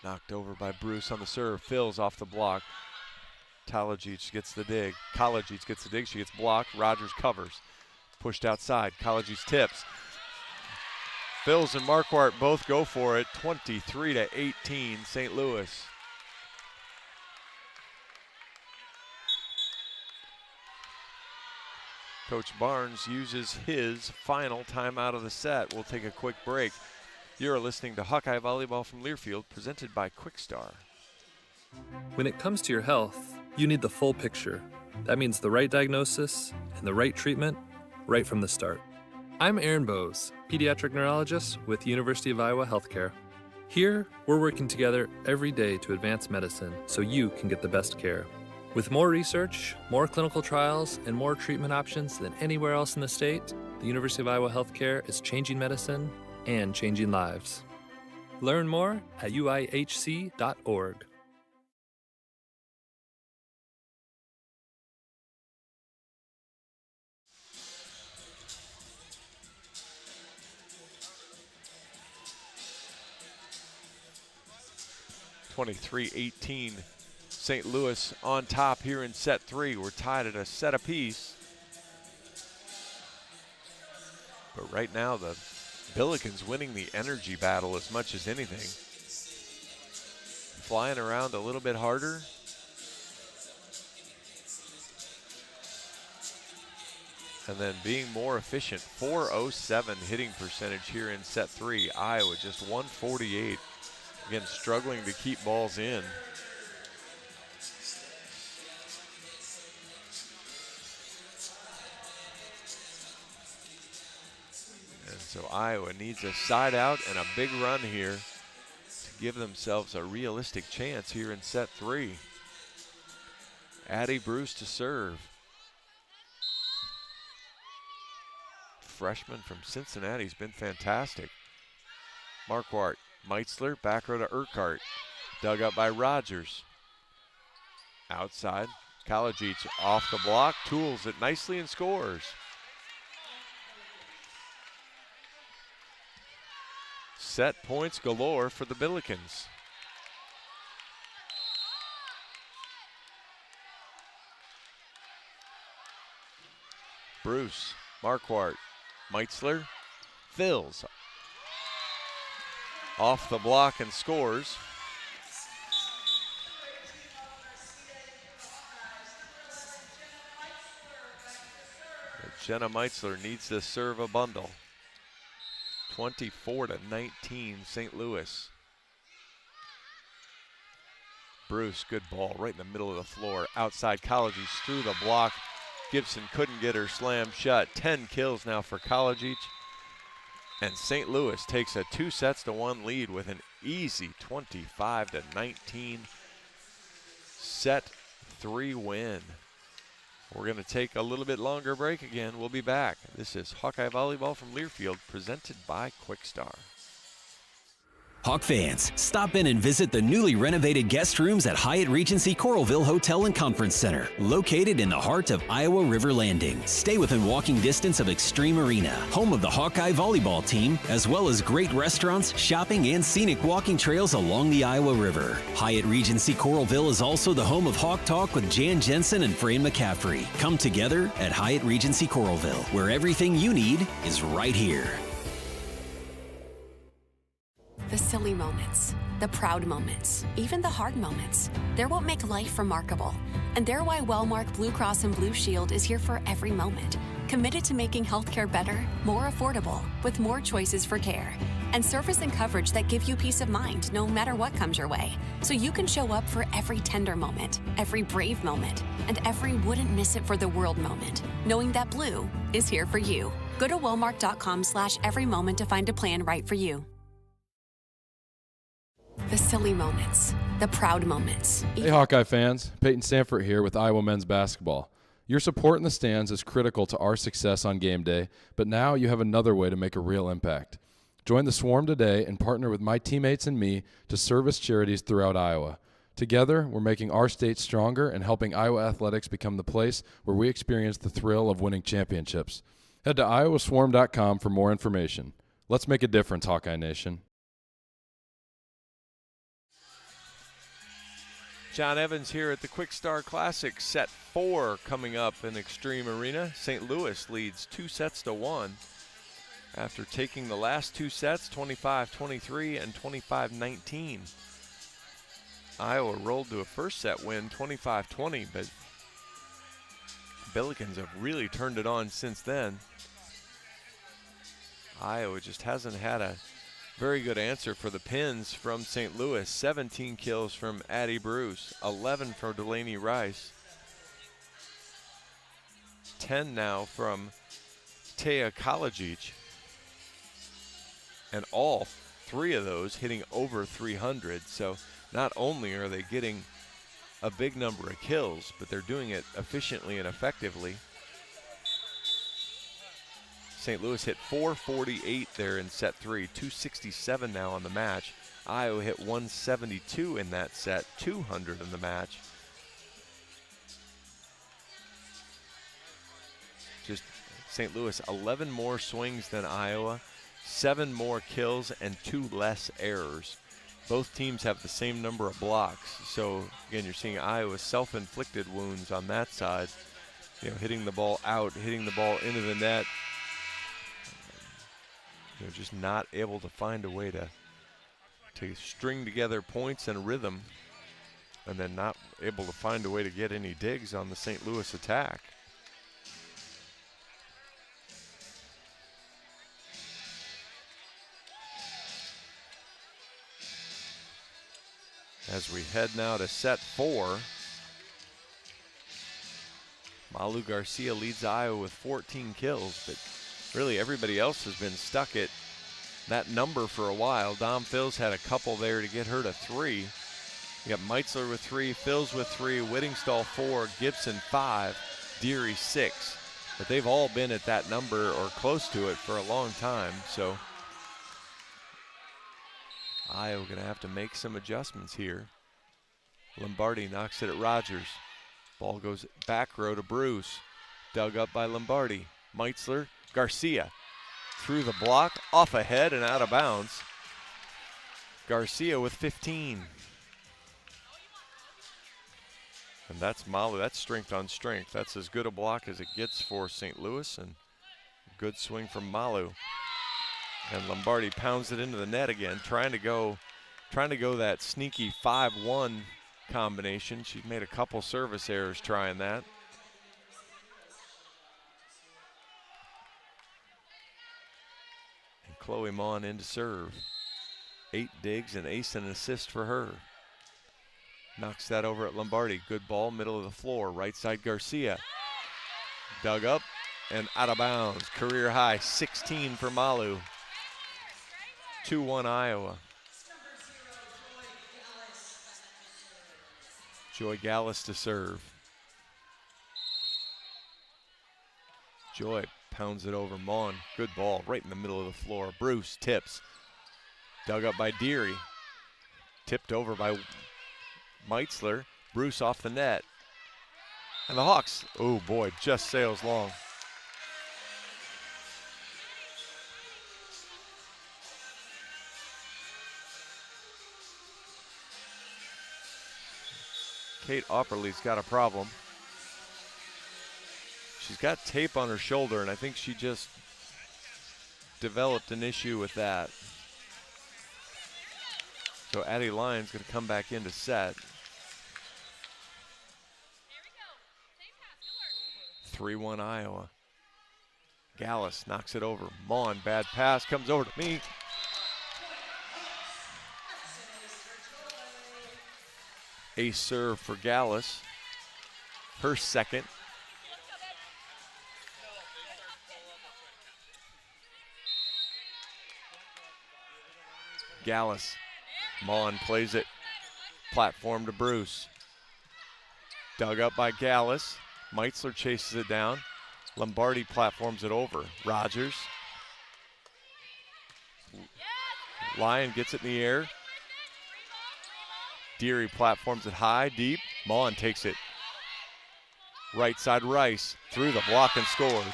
Knocked over by Bruce on the serve. Fills off the block. Talajic gets the dig. Kalajic gets the dig. She gets blocked. Rogers covers. Pushed outside. Kalajic tips. Fills and Marquardt both go for it. 23-18, St. Louis. Coach Barnes uses his final timeout of the set. We'll take a quick break. You're listening to Hawkeye Volleyball from Learfield, presented by Quickstar. When it comes to your health, you need the full picture. That means the right diagnosis and the right treatment right from the start. I'm Aaron Bowes, pediatric neurologist with University of Iowa Healthcare. Here, we're working together every day to advance medicine so you can get the best care. With more research, more clinical trials, and more treatment options than anywhere else in the state, the University of Iowa Healthcare is changing medicine and changing lives. Learn more at uihc.org. (23-18), St. Louis on top here in set 3. We're tied at a set apiece. But right now, the Billikens winning the energy battle as much as anything. Flying around a little bit harder. And then being more efficient. 407 hitting percentage here in set 3. Iowa just 148. Again, struggling to keep balls in. And so Iowa needs a side out and a big run here to give themselves a realistic chance here in set 3. Addie Bruce to serve. Freshman from Cincinnati's been fantastic. Marquardt. Meitzler, back row to Urquhart. Dug up by Rogers. Outside, Kalajic off the block, tools it nicely and scores. Set points galore for the Billikens. Bruce, Marquardt, Meitzler, Fills. Off the block and scores. Jenna Meitzler needs to serve a bundle. 24-19, St. Louis. Bruce, good ball right in the middle of the floor. Outside Collegies through the block. Gibson couldn't get her slam shut. 10 kills now for Collegies. And St. Louis takes a 2-1 lead with an easy 25-19 set 3 win. We're going to take a little bit longer break again. We'll be back. This is Hawkeye Volleyball from Learfield, presented by Quickstar. Hawk fans, stop in and visit the newly renovated guest rooms at Hyatt Regency Coralville Hotel and Conference Center, located in the heart of Iowa River Landing. Stay within walking distance of Extreme Arena, home of the Hawkeye volleyball team, as well as great restaurants, shopping, and scenic walking trails along the Iowa River. Hyatt Regency Coralville is also the home of Hawk Talk with Jan Jensen and Fran McCaffrey. Come together at Hyatt Regency Coralville, where everything you need is right here. The silly moments, the proud moments, even the hard moments. They're what make life remarkable. And they're why Wellmark Blue Cross and Blue Shield is here for every moment. Committed to making healthcare better, more affordable, with more choices for care. And service and coverage that give you peace of mind no matter what comes your way. So you can show up for every tender moment, every brave moment, and every wouldn't miss it for the world moment, knowing that Blue is here for you. Go to wellmark.com/every moment to find a plan right for you. The silly moments, the proud moments. Hey Hawkeye fans, Peyton Sanford here with Iowa men's basketball. Your support in the stands is critical to our success on game day, but now you have another way to make a real impact. Join the Swarm today and partner with my teammates and me to service charities throughout Iowa. Together, we're making our state stronger and helping Iowa athletics become the place where we experience the thrill of winning championships. Head to iowaswarm.com for more information. Let's make a difference, Hawkeye Nation. John Evans here at the Quickstar Classic, set 4 coming up in Extreme Arena. St. Louis leads 2-1 after taking the last 2 sets, 25-23 and 25-19. Iowa rolled to a first set win, 25-20, but Billikens have really turned it on since then. Iowa just hasn't had a very good answer for the pins from St. Louis. 17 kills from Addie Bruce, 11 from Delaney Rice, 10 now from Tea Kalajic, and all 3 of those hitting over 300. So not only are they getting a big number of kills, but they're doing it efficiently and effectively. St. Louis hit 448 there in set 3, 267 now on the match. Iowa hit 172 in that set, 200 in the match. Just St. Louis 11 more swings than Iowa, 7 more kills and 2 less errors. Both teams have the same number of blocks. So again, you're seeing Iowa's self-inflicted wounds on that side. You know, hitting the ball out, hitting the ball into the net. They're just not able to find a way to string together points and rhythm, and then not able to find a way to get any digs on the St. Louis attack. As we head now to set 4, Malu Garcia leads Iowa with 14 kills, but really everybody else has been stuck at that number for a while. Dom Phils had a couple there to get her to 3. You got Meitzler with 3, Phils with 3, Whittingstall 4, Gibson 5, Deary 6. But they've all been at that number or close to it for a long time. So Iowa going to have to make some adjustments here. Lombardi knocks it at Rogers. Ball goes back row to Bruce. Dug up by Lombardi. Meitzler, Garcia through the block, off ahead and out of bounds. Garcia with 15. And that's Malu. That's strength on strength. That's as good a block as it gets for St. Louis, and good swing from Malu. And Lombardi pounds it into the net again, trying to go that sneaky 5-1 combination. She's made a couple service errors trying that. Chloe Mon in to serve. 8 digs, an ace and an assist for her. Knocks that over at Lombardi. Good ball, middle of the floor. Right side Garcia. Dug up and out of bounds. Career high 16 for Malu. 2-1 Iowa. Joy Gallus to serve. Joy pounds it over Mon. Good ball right in the middle of the floor. Bruce tips. Dug up by Deary. Tipped over by Meitzler. Bruce off the net. And the Hawks, oh boy, just sails long. Kate Opperly's got a problem. She's got tape on her shoulder, and I think she just developed an issue with that. So Addie Lyon's going to come back in to set. 3-1 Iowa. Gallus knocks it over. Mon, bad pass, comes over to me. Ace serve for Gallus. Her second. Gallus. Mon plays it. Platform to Bruce. Dug up by Gallus. Meitzler chases it down. Lombardi platforms it over. Rogers. Lyon gets it in the air. Deary platforms it high, deep. Mon takes it. Right side Rice. Through the block and scores.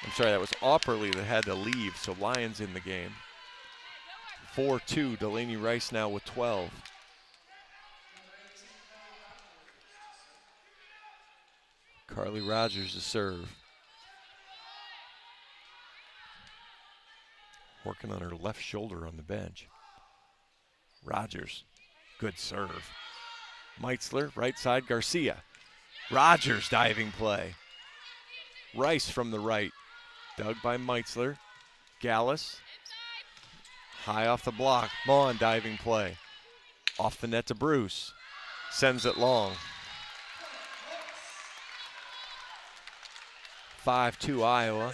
I'm sorry, that was Opperly that had to leave, so Lyon's in the game. 4-2, Delaney Rice now with 12. Carly Rogers to serve. Working on her left shoulder on the bench. Rogers, good serve. Meitzler, right side, Garcia. Rogers diving play. Rice from the right. Dug by Meitzler. Gallus. High off the block. Mon diving play. Off the net to Bruce. Sends it long. 5-2 Iowa.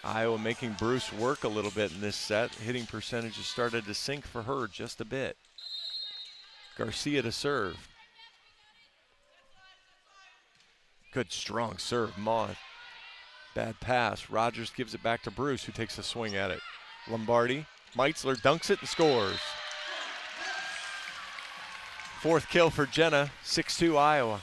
Iowa making Bruce work a little bit in this set. Hitting percentage has started to sink for her just a bit. Garcia to serve. Good strong serve, Mon. Bad pass. Rogers gives it back to Bruce, who takes a swing at it. Lombardi. Meitzler dunks it and scores. Fourth kill for Jenna. 6-2 Iowa.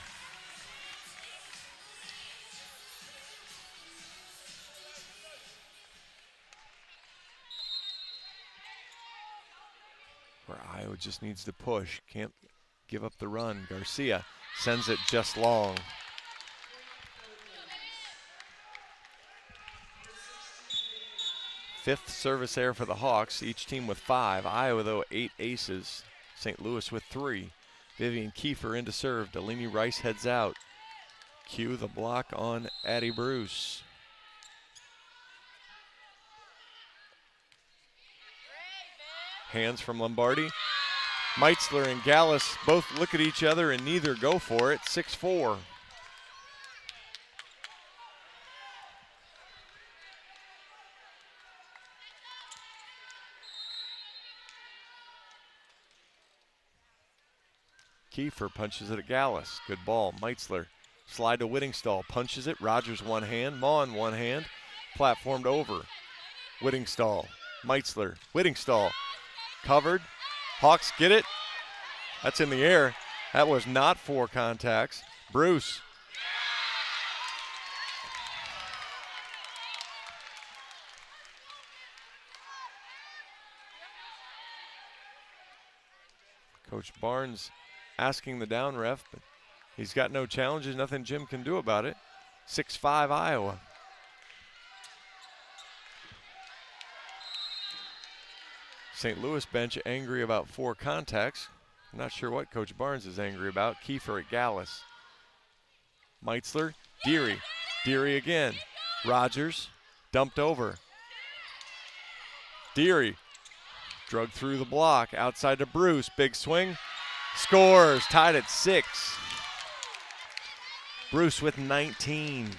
Where Iowa just needs to push. Can't give up the run. Garcia sends it just long. Fifth service error for the Hawks, each team with 5. Iowa, though, 8 aces. St. Louis with 3. Vivian Kiefer in to serve. Delaney Rice heads out. Cue the block on Addie Bruce. Hands from Lombardi. Meitzler and Gallus both look at each other and neither go for it. 6-4. Kiefer punches it at Gallus. Good ball. Meitzler. Slide to Whittingstall. Punches it. Rogers one hand. Mon one hand. Platformed over. Whittingstall. Meitzler. Whittingstall. Covered. Hawks get it. That's in the air. That was not 4 contacts. Bruce. Coach Barnes asking the down ref, but he's got no challenges, nothing Jim can do about it. 6-5 Iowa. St. Louis bench angry about 4 contacts. I'm not sure what Coach Barnes is angry about. Kiefer at Gallus. Meitzler, Deary. Deary again. Rogers, dumped over. Deary drug through the block, outside to Bruce, big swing, scores, tied at 6. Bruce with 19.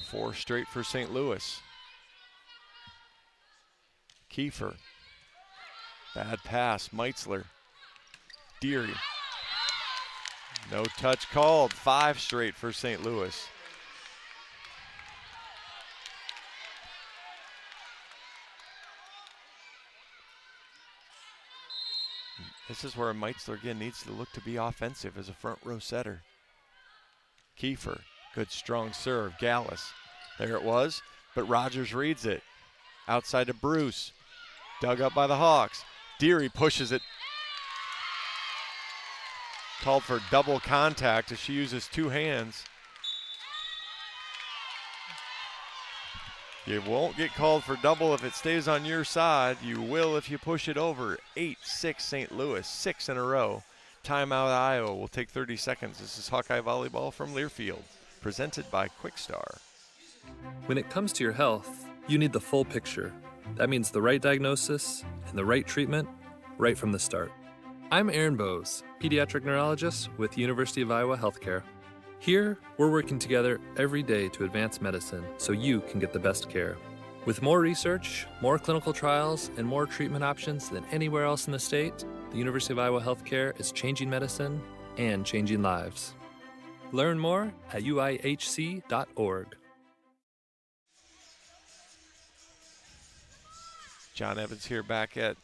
Four straight for St. Louis. Kiefer. Bad pass, Meitzler. Deary. No touch called. 5 straight for St. Louis. This is where Meitzler again needs to look to be offensive as a front row setter. Kiefer, good strong serve. Gallus, there it was, but Rogers reads it. Outside to Bruce, dug up by the Hawks. Deary pushes it. Called for double contact as she uses 2 hands. You won't get called for double if it stays on your side. You will if you push it over. 8-6 St. Louis, 6 in a row. Timeout Iowa will take 30 seconds. This is Hawkeye Volleyball from Learfield, presented by Kwik. When it comes to your health, you need the full picture. That means the right diagnosis and the right treatment right from the start. I'm Aaron Bowes, pediatric neurologist with University of Iowa Healthcare. Here, we're working together every day to advance medicine so you can get the best care. With more research, more clinical trials, and more treatment options than anywhere else in the state, the University of Iowa Healthcare is changing medicine and changing lives. Learn more at uihc.org. John Evans here back at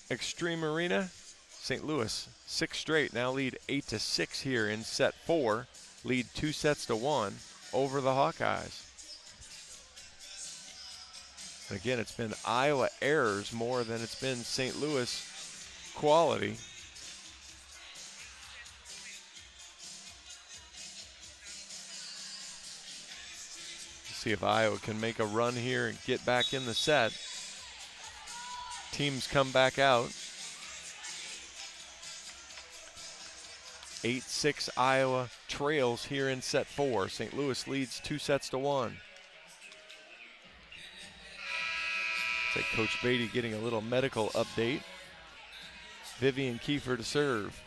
Extreme Arena. St. Louis, 6 straight, now lead 8-6 here in set 4. Lead 2-1 over the Hawkeyes. And again, it's been Iowa errors more than it's been St. Louis quality. See if Iowa can make a run here and get back in the set. Teams come back out. 8-6 Iowa trails here in set 4. St. Louis leads 2-1. It's like Coach Beatty getting a little medical update. Vivian Kiefer to serve.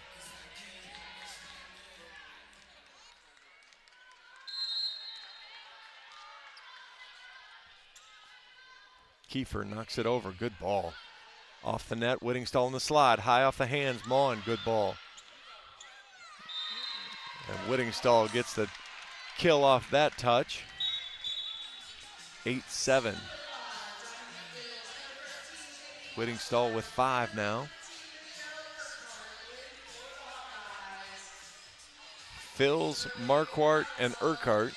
Kiefer knocks it over. Good ball. Off the net, Whittingstall in the slide. High off the hands, Maughan. Good ball. And Whittingstall gets the kill off that touch. 8-7. Whittingstall with 5 now. Fils, Marquardt, and Urquhart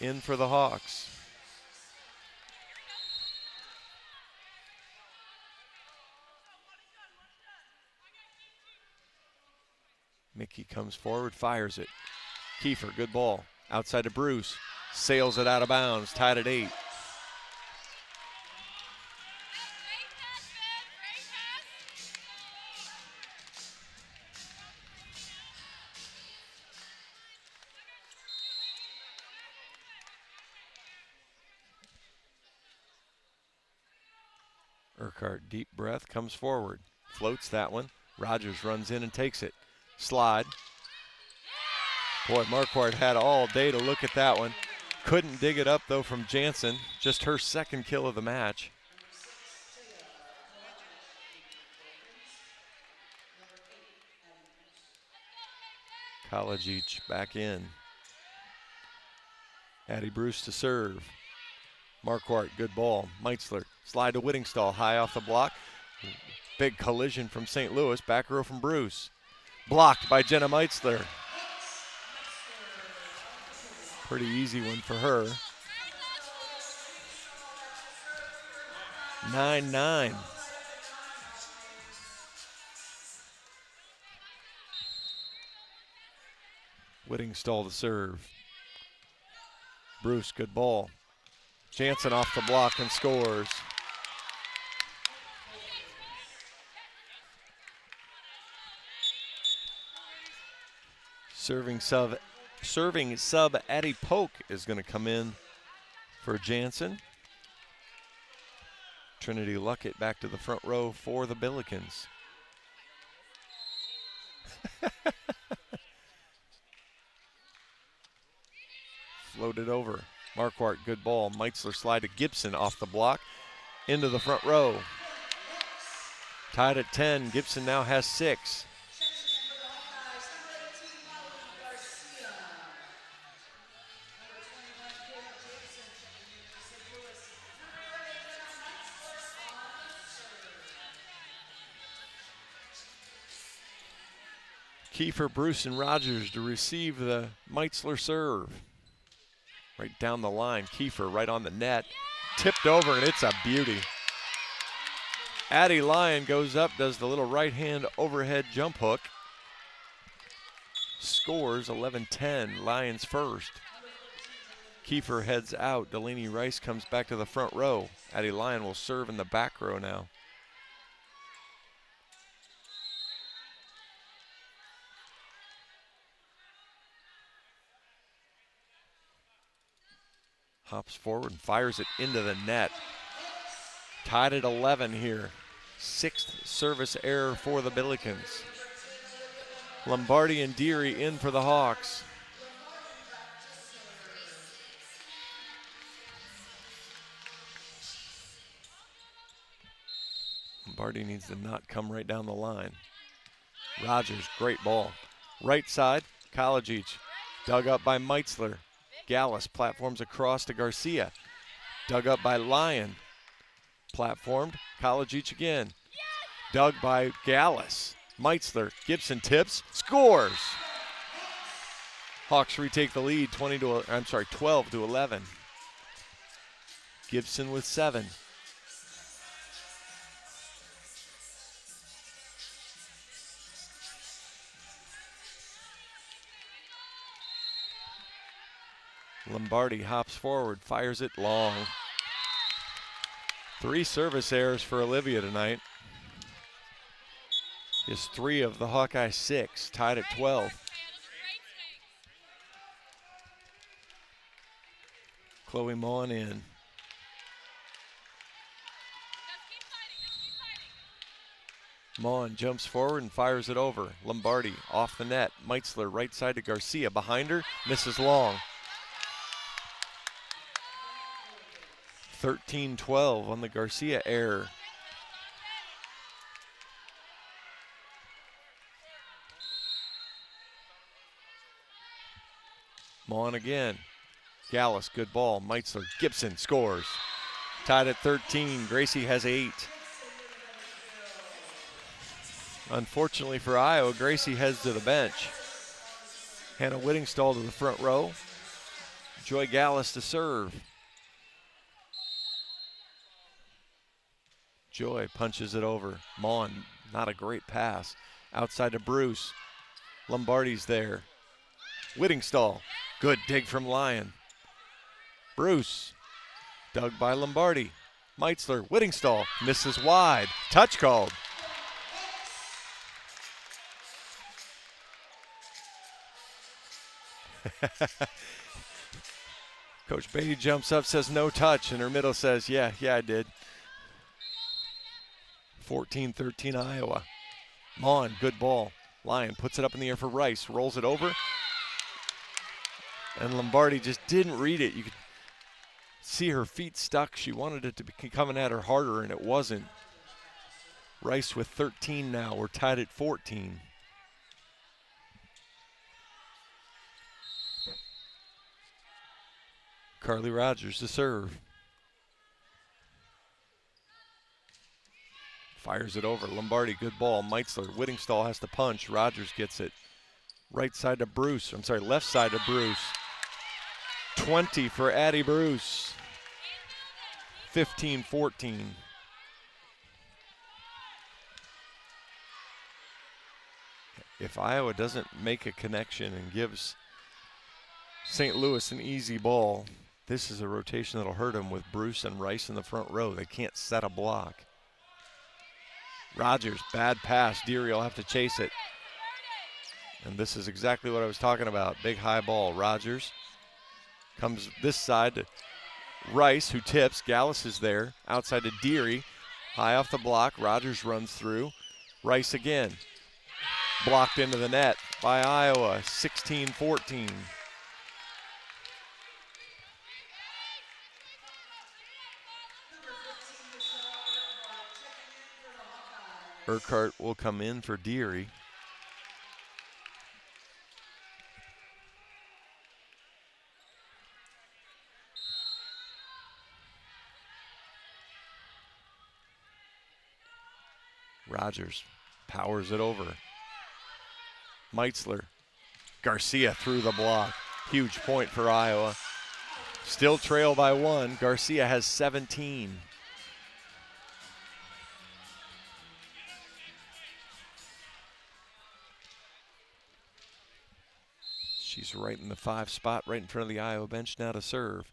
in for the Hawks. Mickey comes forward, fires it. Kiefer, good ball. Outside to Bruce. Sails it out of bounds, tied at 8. Urquhart, deep breath, comes forward. Floats that one. Rogers runs in and takes it. Slide. Boy, Marquardt had all day to look at that one. Couldn't dig it up, though, from Jansen. Just her second kill of the match. Kalajic back in. Addie Bruce to serve. Marquardt, good ball. Meitzler, slide to Whittingstall, high off the block. Big collision from St. Louis. Back row from Bruce. Blocked by Jenna Meitzler. Pretty easy one for her. 9-9. Whittingstall to serve. Bruce, good ball. Jansen off the block and scores. Serving sub Addie Polk is going to come in for Jansen. Trinity Luckett back to the front row for the Billikens. Floated over. Marquardt, good ball. Meitzler slide to Gibson off the block into the front row. Tied at 10. Gibson now has 6. Kiefer, Bruce, and Rogers to receive the Meitzler serve. Right down the line, Kiefer right on the net. Tipped over, and it's a beauty. Addie Lyon goes up, does the little right hand overhead jump hook. Scores 11-10, Lions first. Kiefer heads out, Delaney Rice comes back to the front row. Addie Lyon will serve in the back row now. Hops forward and fires it into the net. Tied at 11 here. 6th service error for the Billikens. Lombardi and Deary in for the Hawks. Lombardi needs to not come right down the line. Rogers, great ball. Right side, Kalajic. Dug up by Meitzler. Gallus platforms across to Garcia. Dug up by Lyon. Platformed, Kalajic again. Dug by Gallus. Meitzler, Gibson tips, scores. Hawks retake the lead 12 to 11. Gibson with 7. Lombardi hops forward, fires it long. 3 service errors for Olivia tonight. Is 3 of the Hawkeye 6, tied at 12. Chloe Mon in. Mon jumps forward and fires it over. Lombardi off the net. Meitzler right side to Garcia. Behind her, misses long. 13-12 on the Garcia error. Mon again. Gallus, good ball. Meitzler, Gibson scores. Tied at 13. Gracie has 8. Unfortunately for Iowa, Gracie heads to the bench. Hannah Whittingstall to the front row. Joy Gallus to serve. Joy punches it over. Mon, not a great pass. Outside to Bruce. Lombardi's there. Whittingstall, good dig from Lyon. Bruce, dug by Lombardi. Meitzler, Whittingstall, misses wide. Touch called. Coach Beatty jumps up, says no touch, and her middle says, yeah, I did. 14-13 Iowa. Mon, good ball. Lyon puts it up in the air for Rice, rolls it over. And Lombardi just didn't read it. You could see her feet stuck. She wanted it to be coming at her harder, and it wasn't. Rice with 13 now. We're tied at 14. Carly Rogers to serve. Fires it over. Lombardi, good ball. Meitzler, Whittingstall has to punch. Rogers gets it. Right side to Bruce. Left side to Bruce. 20 for Addie Bruce. 15-14. If Iowa doesn't make a connection and gives St. Louis an easy ball, this is a rotation that'll hurt them with Bruce and Rice in the front row. They can't set a block. Rogers, bad pass. Deary will have to chase it. And this is exactly what I was talking about. Big high ball. Rogers comes this side to Rice, who tips. Gallus is there. Outside to Deary. High off the block. Rogers runs through. Rice again. Blocked into the net by Iowa. 16-14. Urquhart will come in for Deary. Rogers powers it over. Meitzler. Garcia through the block. Huge point for Iowa. Still trail by 1. Garcia has 17. She's right in the 5 spot, right in front of the Iowa bench now to serve.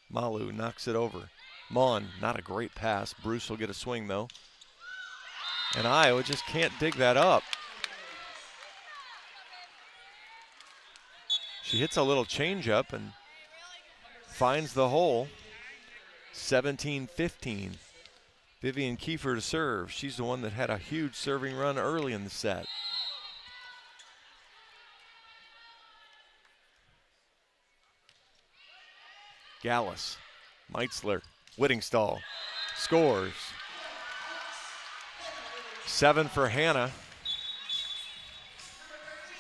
Malu knocks it over. Mon, not a great pass. Bruce will get a swing though. And Iowa just can't dig that up. She hits a little changeup and finds the hole. 17-15. Vivian Kiefer to serve. She's the one that had a huge serving run early in the set. Gallus, Meitzler, Whittingstall scores. 7 for Hannah.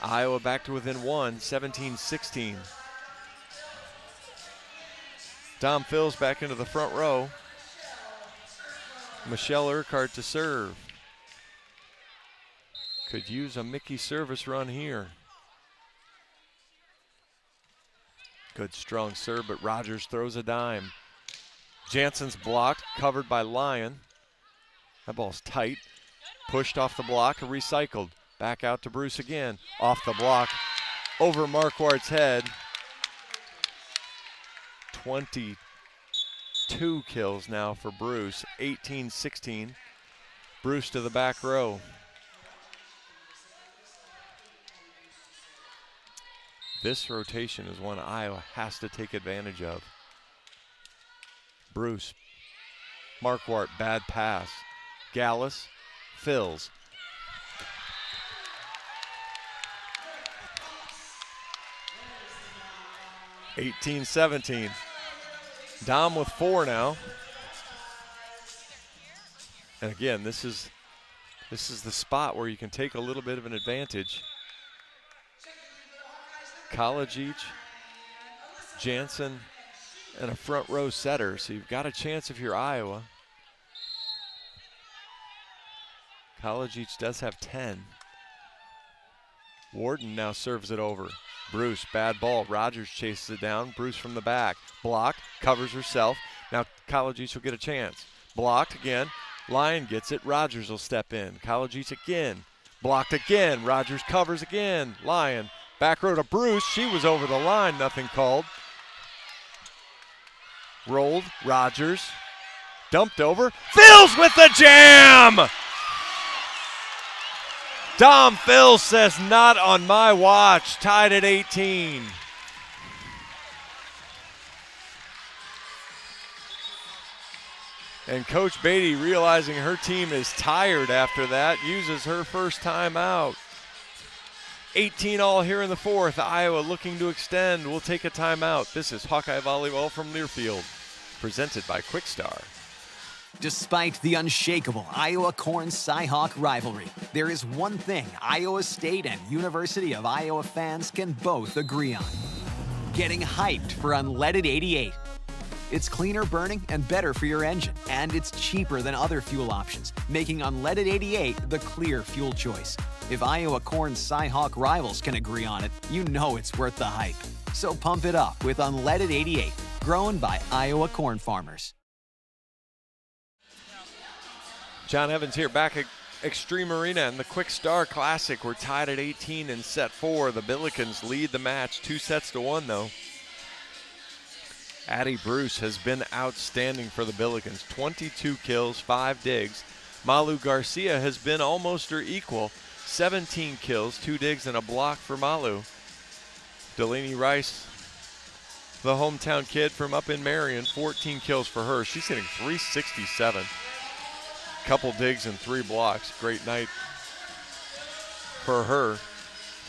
Iowa back to within 1, 17-16. Dom Phils back into the front row. Michelle Urquhart to serve. Could use a Mickey service run here. Good strong serve, but Rogers throws a dime. Jansen's blocked, covered by Lyon. That ball's tight. Pushed off the block, recycled. Back out to Bruce again. Off the block, over Marquardt's head. 22 kills now for Bruce, 18-16. Bruce to the back row. This rotation is one Iowa has to take advantage of. Bruce, Marquardt, bad pass. Gallus, Phils. (18-17). Dom with 4 now. And again, this is the spot where you can take a little bit of an advantage. College Jansen, and a front row setter, so you've got a chance if you're Iowa. College does have 10. Warden now serves it over. Bruce, bad ball. Rogers chases it down. Bruce from the back. Blocked, covers herself. Now College will get a chance. Blocked again. Lyon gets it. Rogers will step in. College again. Blocked again. Rogers covers again. Lyon. Back row to Bruce. She was over the line. Nothing called. Rolled. Rogers. Dumped over. Phils with the jam! Dom Phils says, not on my watch. Tied at 18. And Coach Beatty, realizing her team is tired after that, uses her first time out. 18 all here in the 4th. Iowa looking to extend. We'll take a timeout. This is Hawkeye Volleyball from Learfield, presented by Kwik Star. Despite the unshakable Iowa-Corn Cy-Hawk rivalry, there is one thing Iowa State and University of Iowa fans can both agree on: getting hyped for Unleaded 88. It's cleaner burning and better for your engine, and it's cheaper than other fuel options, making Unleaded 88 the clear fuel choice. If Iowa Corn Cy-Hawk rivals can agree on it, you know it's worth the hype. So pump it up with Unleaded 88, grown by Iowa corn farmers. John Evans here back at Extreme Arena in the Kwik Star Classic. We're tied at 18 in set 4. The Billikens lead the match 2-1 though. Addie Bruce has been outstanding for the Billikens. 22 kills, 5 digs. Malu Garcia has been almost her equal. 17 kills, 2 digs, and a block for Malu. Delaney Rice, the hometown kid from up in Marion, 14 kills for her. She's hitting .367. Couple digs and 3 blocks. Great night for her.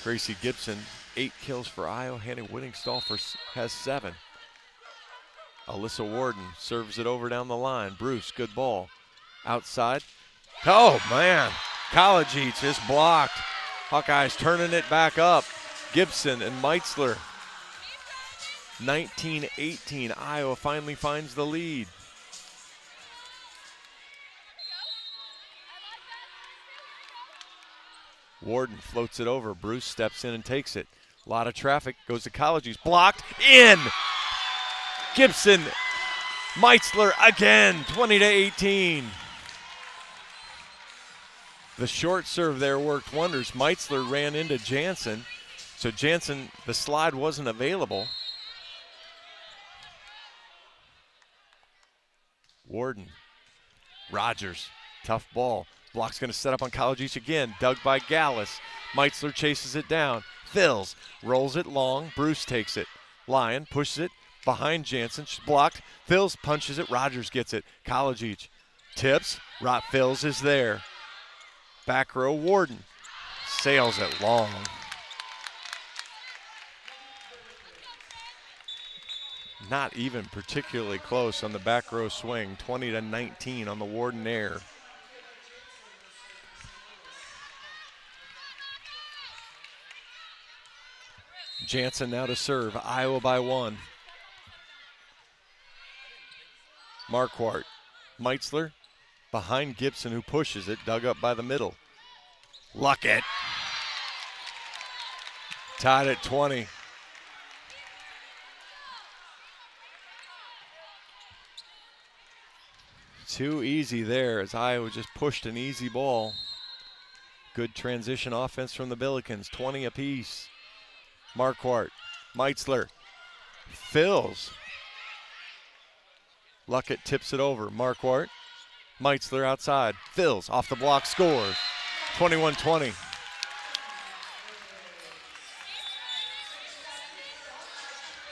Gracie Gibson, 8 kills for Iowa. Hannah Whittingstall has 7. Alyssa Warden serves it over down the line. Bruce, good ball. Outside. Oh, man. College Eats is blocked. Hawkeyes turning it back up. Gibson and Meitzler. 19-18. Iowa finally finds the lead. Warden floats it over. Bruce steps in and takes it. A lot of traffic. Goes to College East. Blocked. In! Gibson. Meitzler again. 20-18. The short serve there worked wonders. Meitzler ran into Jansen. So Jansen, the slide wasn't available. Warden. Rogers. Tough ball. Block's going to set up on College East again. Dug by Gallus. Meitzler chases it down. Fills. Rolls it long. Bruce takes it. Lyon pushes it behind Jansen. She's blocked. Fills punches it. Rogers gets it. College East. Tips. Fills is there. Back row, Warden. Sails it long. Not even particularly close on the back row swing. 20-19 on the Warden air. Jansen now to serve. Iowa by 1. Marquardt. Meitzler behind Gibson, who pushes it. Dug up by the middle. Luckett. Tied at 20. Too easy there as Iowa just pushed an easy ball. Good transition offense from the Billikens. 20 apiece. Marquardt. Meitzler. Fills. Luckett tips it over. Marquardt. Meitzler outside. Fills. Off the block. Scores. 21-20.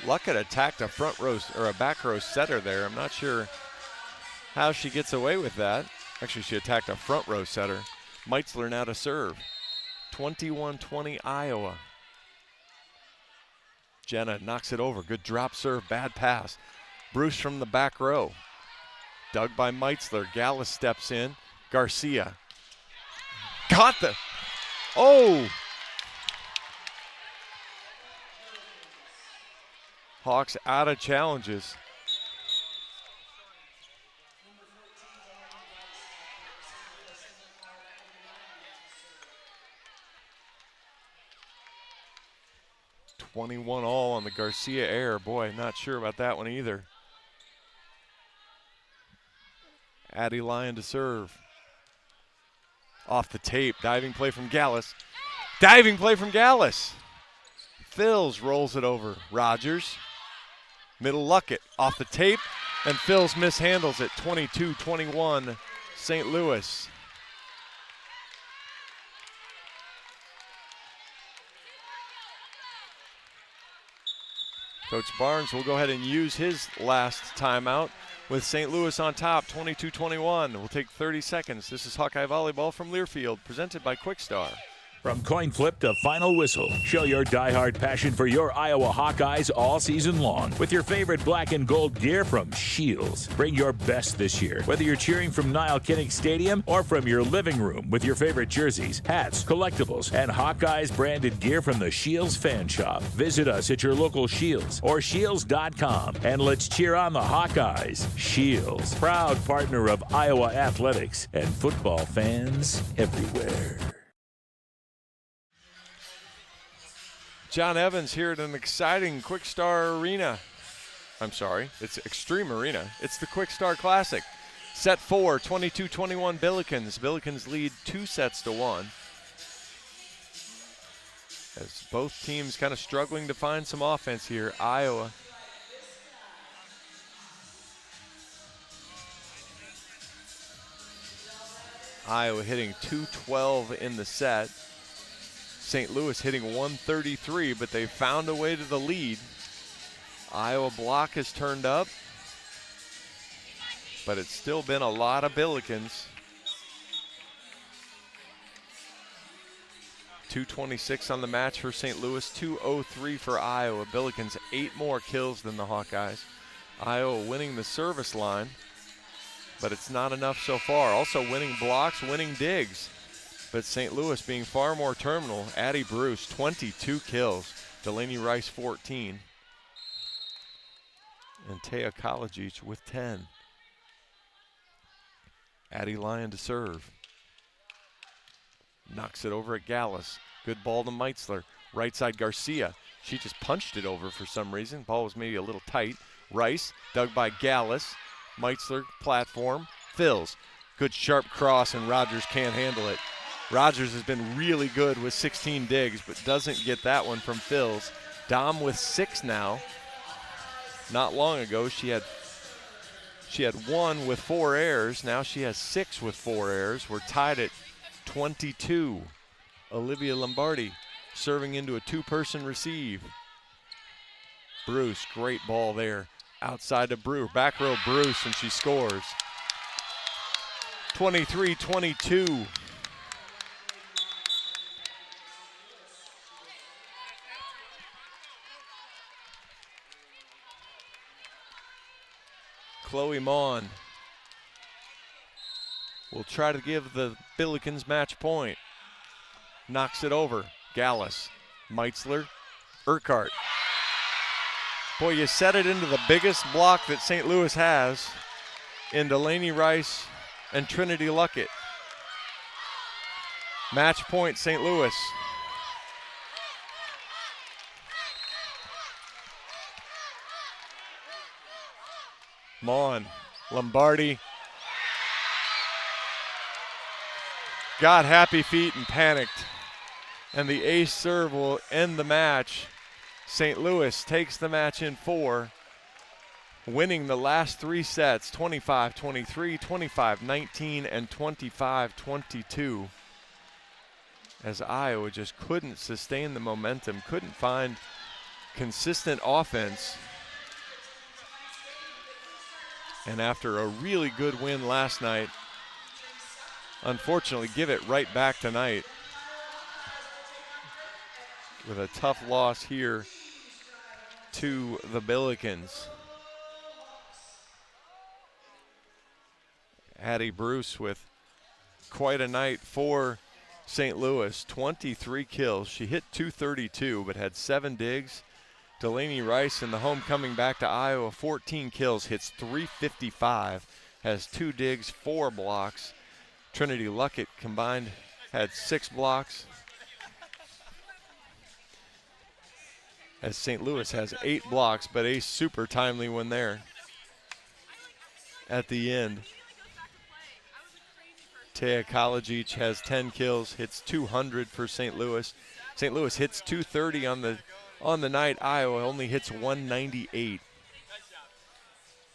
Luckett attacked a front row or a back row setter there. I'm not sure how she gets away with that. Actually, she attacked a front row setter. Meitzler now to serve. 21-20 Iowa. Jenna knocks it over. Good drop serve, bad pass. Bruce from the back row. Dug by Meitzler. Gallus steps in. Garcia. Got the. Oh! Hawks out of challenges. $21 all on the Garcia air. Boy, not sure about that one either. Addie Lyon to serve. Off the tape. Diving play from Gallus. Diving play from Gallus. Fills rolls it over. Rogers. Middle Luckett. Off the tape. And Fills mishandles it. 22-21 St. Louis. Coach Barnes will go ahead and use his last timeout with St. Louis on top, 22-21. We'll take 30 seconds. This is Hawkeye Volleyball from Learfield, presented by Quickstar. From coin flip to final whistle, show your diehard passion for your Iowa Hawkeyes all season long with your favorite black and gold gear from Shields. Bring your best this year, whether you're cheering from Niall Kinnick Stadium or from your living room with your favorite jerseys, hats, collectibles, and Hawkeyes branded gear from the Shields Fan Shop. Visit us at your local Shields or Shields.com and let's cheer on the Hawkeyes. Shields, proud partner of Iowa athletics and football fans everywhere. John Evans here at an exciting Quickstar Arena. I'm sorry, it's Extreme Arena. It's the Quickstar Classic. Set 4, 22-21 Billikens. Billikens lead 2-1. As both teams kind of struggling to find some offense here. Iowa hitting .212 in the set. St. Louis hitting 133, but they found a way to the lead. Iowa block has turned up, but it's still been a lot of Billikens. 226 on the match for St. Louis, 203 for Iowa. Billikens 8 more kills than the Hawkeyes. Iowa winning the service line, but it's not enough so far. Also winning blocks, winning digs, but St. Louis being far more terminal. Addie Bruce, 22 kills. Delaney Rice, 14. And Taya Kalajic with 10. Addie Lyon to serve. Knocks it over at Gallus. Good ball to Meitzler. Right side Garcia. She just punched it over for some reason. Ball was maybe a little tight. Rice, dug by Gallus. Meitzler, platform, fills. Good sharp cross, and Rogers can't handle it. Rogers has been really good with 16 digs, but doesn't get that one from Fills. Dom with 6 now. Not long ago, she had 1 with 4 errors. Now she has 6 with 4 errors. We're tied at 22. Olivia Lombardi serving into a 2-person receive. Bruce, great ball there. Outside to Brewer. Back row Bruce, and she scores. 23-22. Chloe Mon will try to give the Billikens match point. Knocks it over. Gallus, Meitzler, Urquhart. Boy, you set it into the biggest block that St. Louis has in Delaney Rice and Trinity Luckett. Match point, St. Louis. Mon, Lombardi. Got happy feet and panicked. And the ace serve will end the match. St. Louis takes the match in 4, winning the last 3 sets, 25-23, 25-19, and 25-22. As Iowa just couldn't sustain the momentum, couldn't find consistent offense. And after a really good win last night, unfortunately give it right back tonight with a tough loss here to the Billikens. Addie Bruce with quite a night for St. Louis, 23 kills. She hit 232 but had 7 digs. Delaney Rice in the homecoming back to Iowa, 14 kills, hits 355, has 2 digs, 4 blocks. Trinity Luckett combined had 6 blocks. As St. Louis has 8 blocks, but a super timely one there at the end. Taya Kalajic has 10 kills, hits 200 for St. Louis. St. Louis hits 230 on the night. Iowa only hits 198.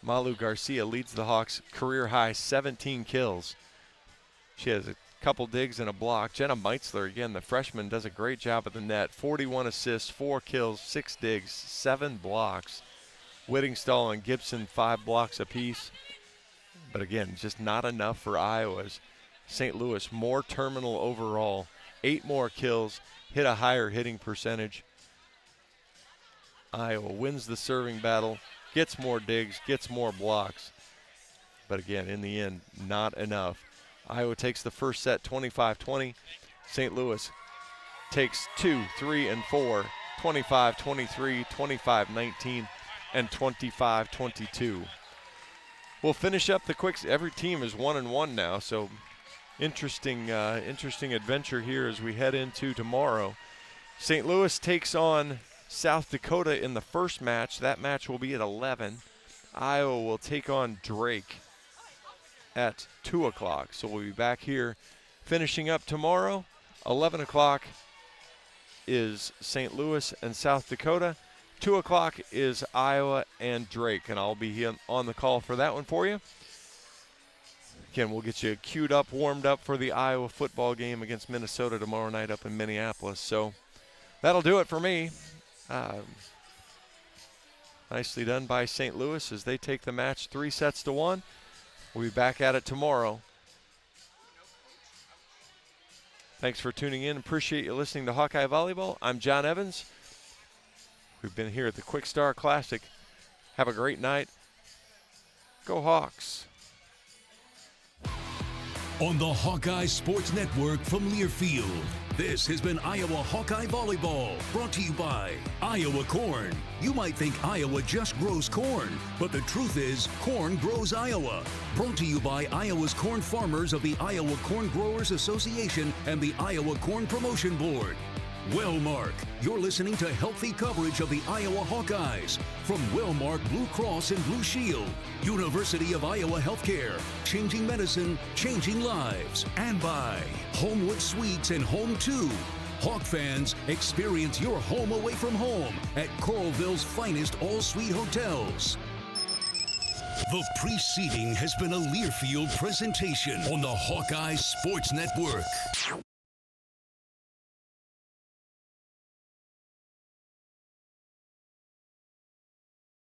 Malu Garcia leads the Hawks career high 17 kills. She has a couple digs and a block. Jenna Meitzler, again, the freshman, does a great job at the net. 41 assists, 4 kills, 6 digs, 7 blocks. Whittingstall and Gibson, 5 blocks apiece. But again, just not enough for Iowa's. St. Louis, more terminal overall. 8 more kills, hit a higher hitting percentage. Iowa wins the serving battle, gets more digs, gets more blocks. But again, in the end, not enough. Iowa takes the first set 25-20. St. Louis takes 2, 3, and 4, 25-23, 25-19, and 25-22. We'll finish up the Kwik. Every team is 1-1 now, so interesting adventure here as we head into tomorrow. St. Louis takes on South Dakota in the first match. That match will be at 11. Iowa will take on Drake at 2 o'clock. So we'll be back here finishing up tomorrow. 11 o'clock is St. Louis and South Dakota. 2 o'clock is Iowa and Drake, and I'll be here on the call for that one for you. Again, we'll get you queued up, warmed up for the Iowa football game against Minnesota tomorrow night up in Minneapolis. So that'll do it for me. Nicely done by St. Louis as they take the match 3-1. We'll be back at it tomorrow. Thanks for tuning in. Appreciate you listening to Hawkeye Volleyball. I'm John Evans. We've been here at the Kwik Star Classic. Have a great night. Go Hawks. On the Hawkeye Sports Network from Learfield, this has been Iowa Hawkeye Volleyball, brought to you by Iowa Corn. You might think Iowa just grows corn, but the truth is corn grows Iowa. Brought to you by Iowa's corn farmers of the Iowa Corn Growers Association and the Iowa Corn Promotion Board. Wellmark, you're listening to healthy coverage of the Iowa Hawkeyes from Wellmark Blue Cross and Blue Shield, University of Iowa Healthcare, changing medicine, changing lives, and by Homewood Suites and Home 2. Hawk fans, experience your home away from home at Coralville's finest all-suite hotels. The preceding has been a Learfield presentation on the Hawkeye Sports Network.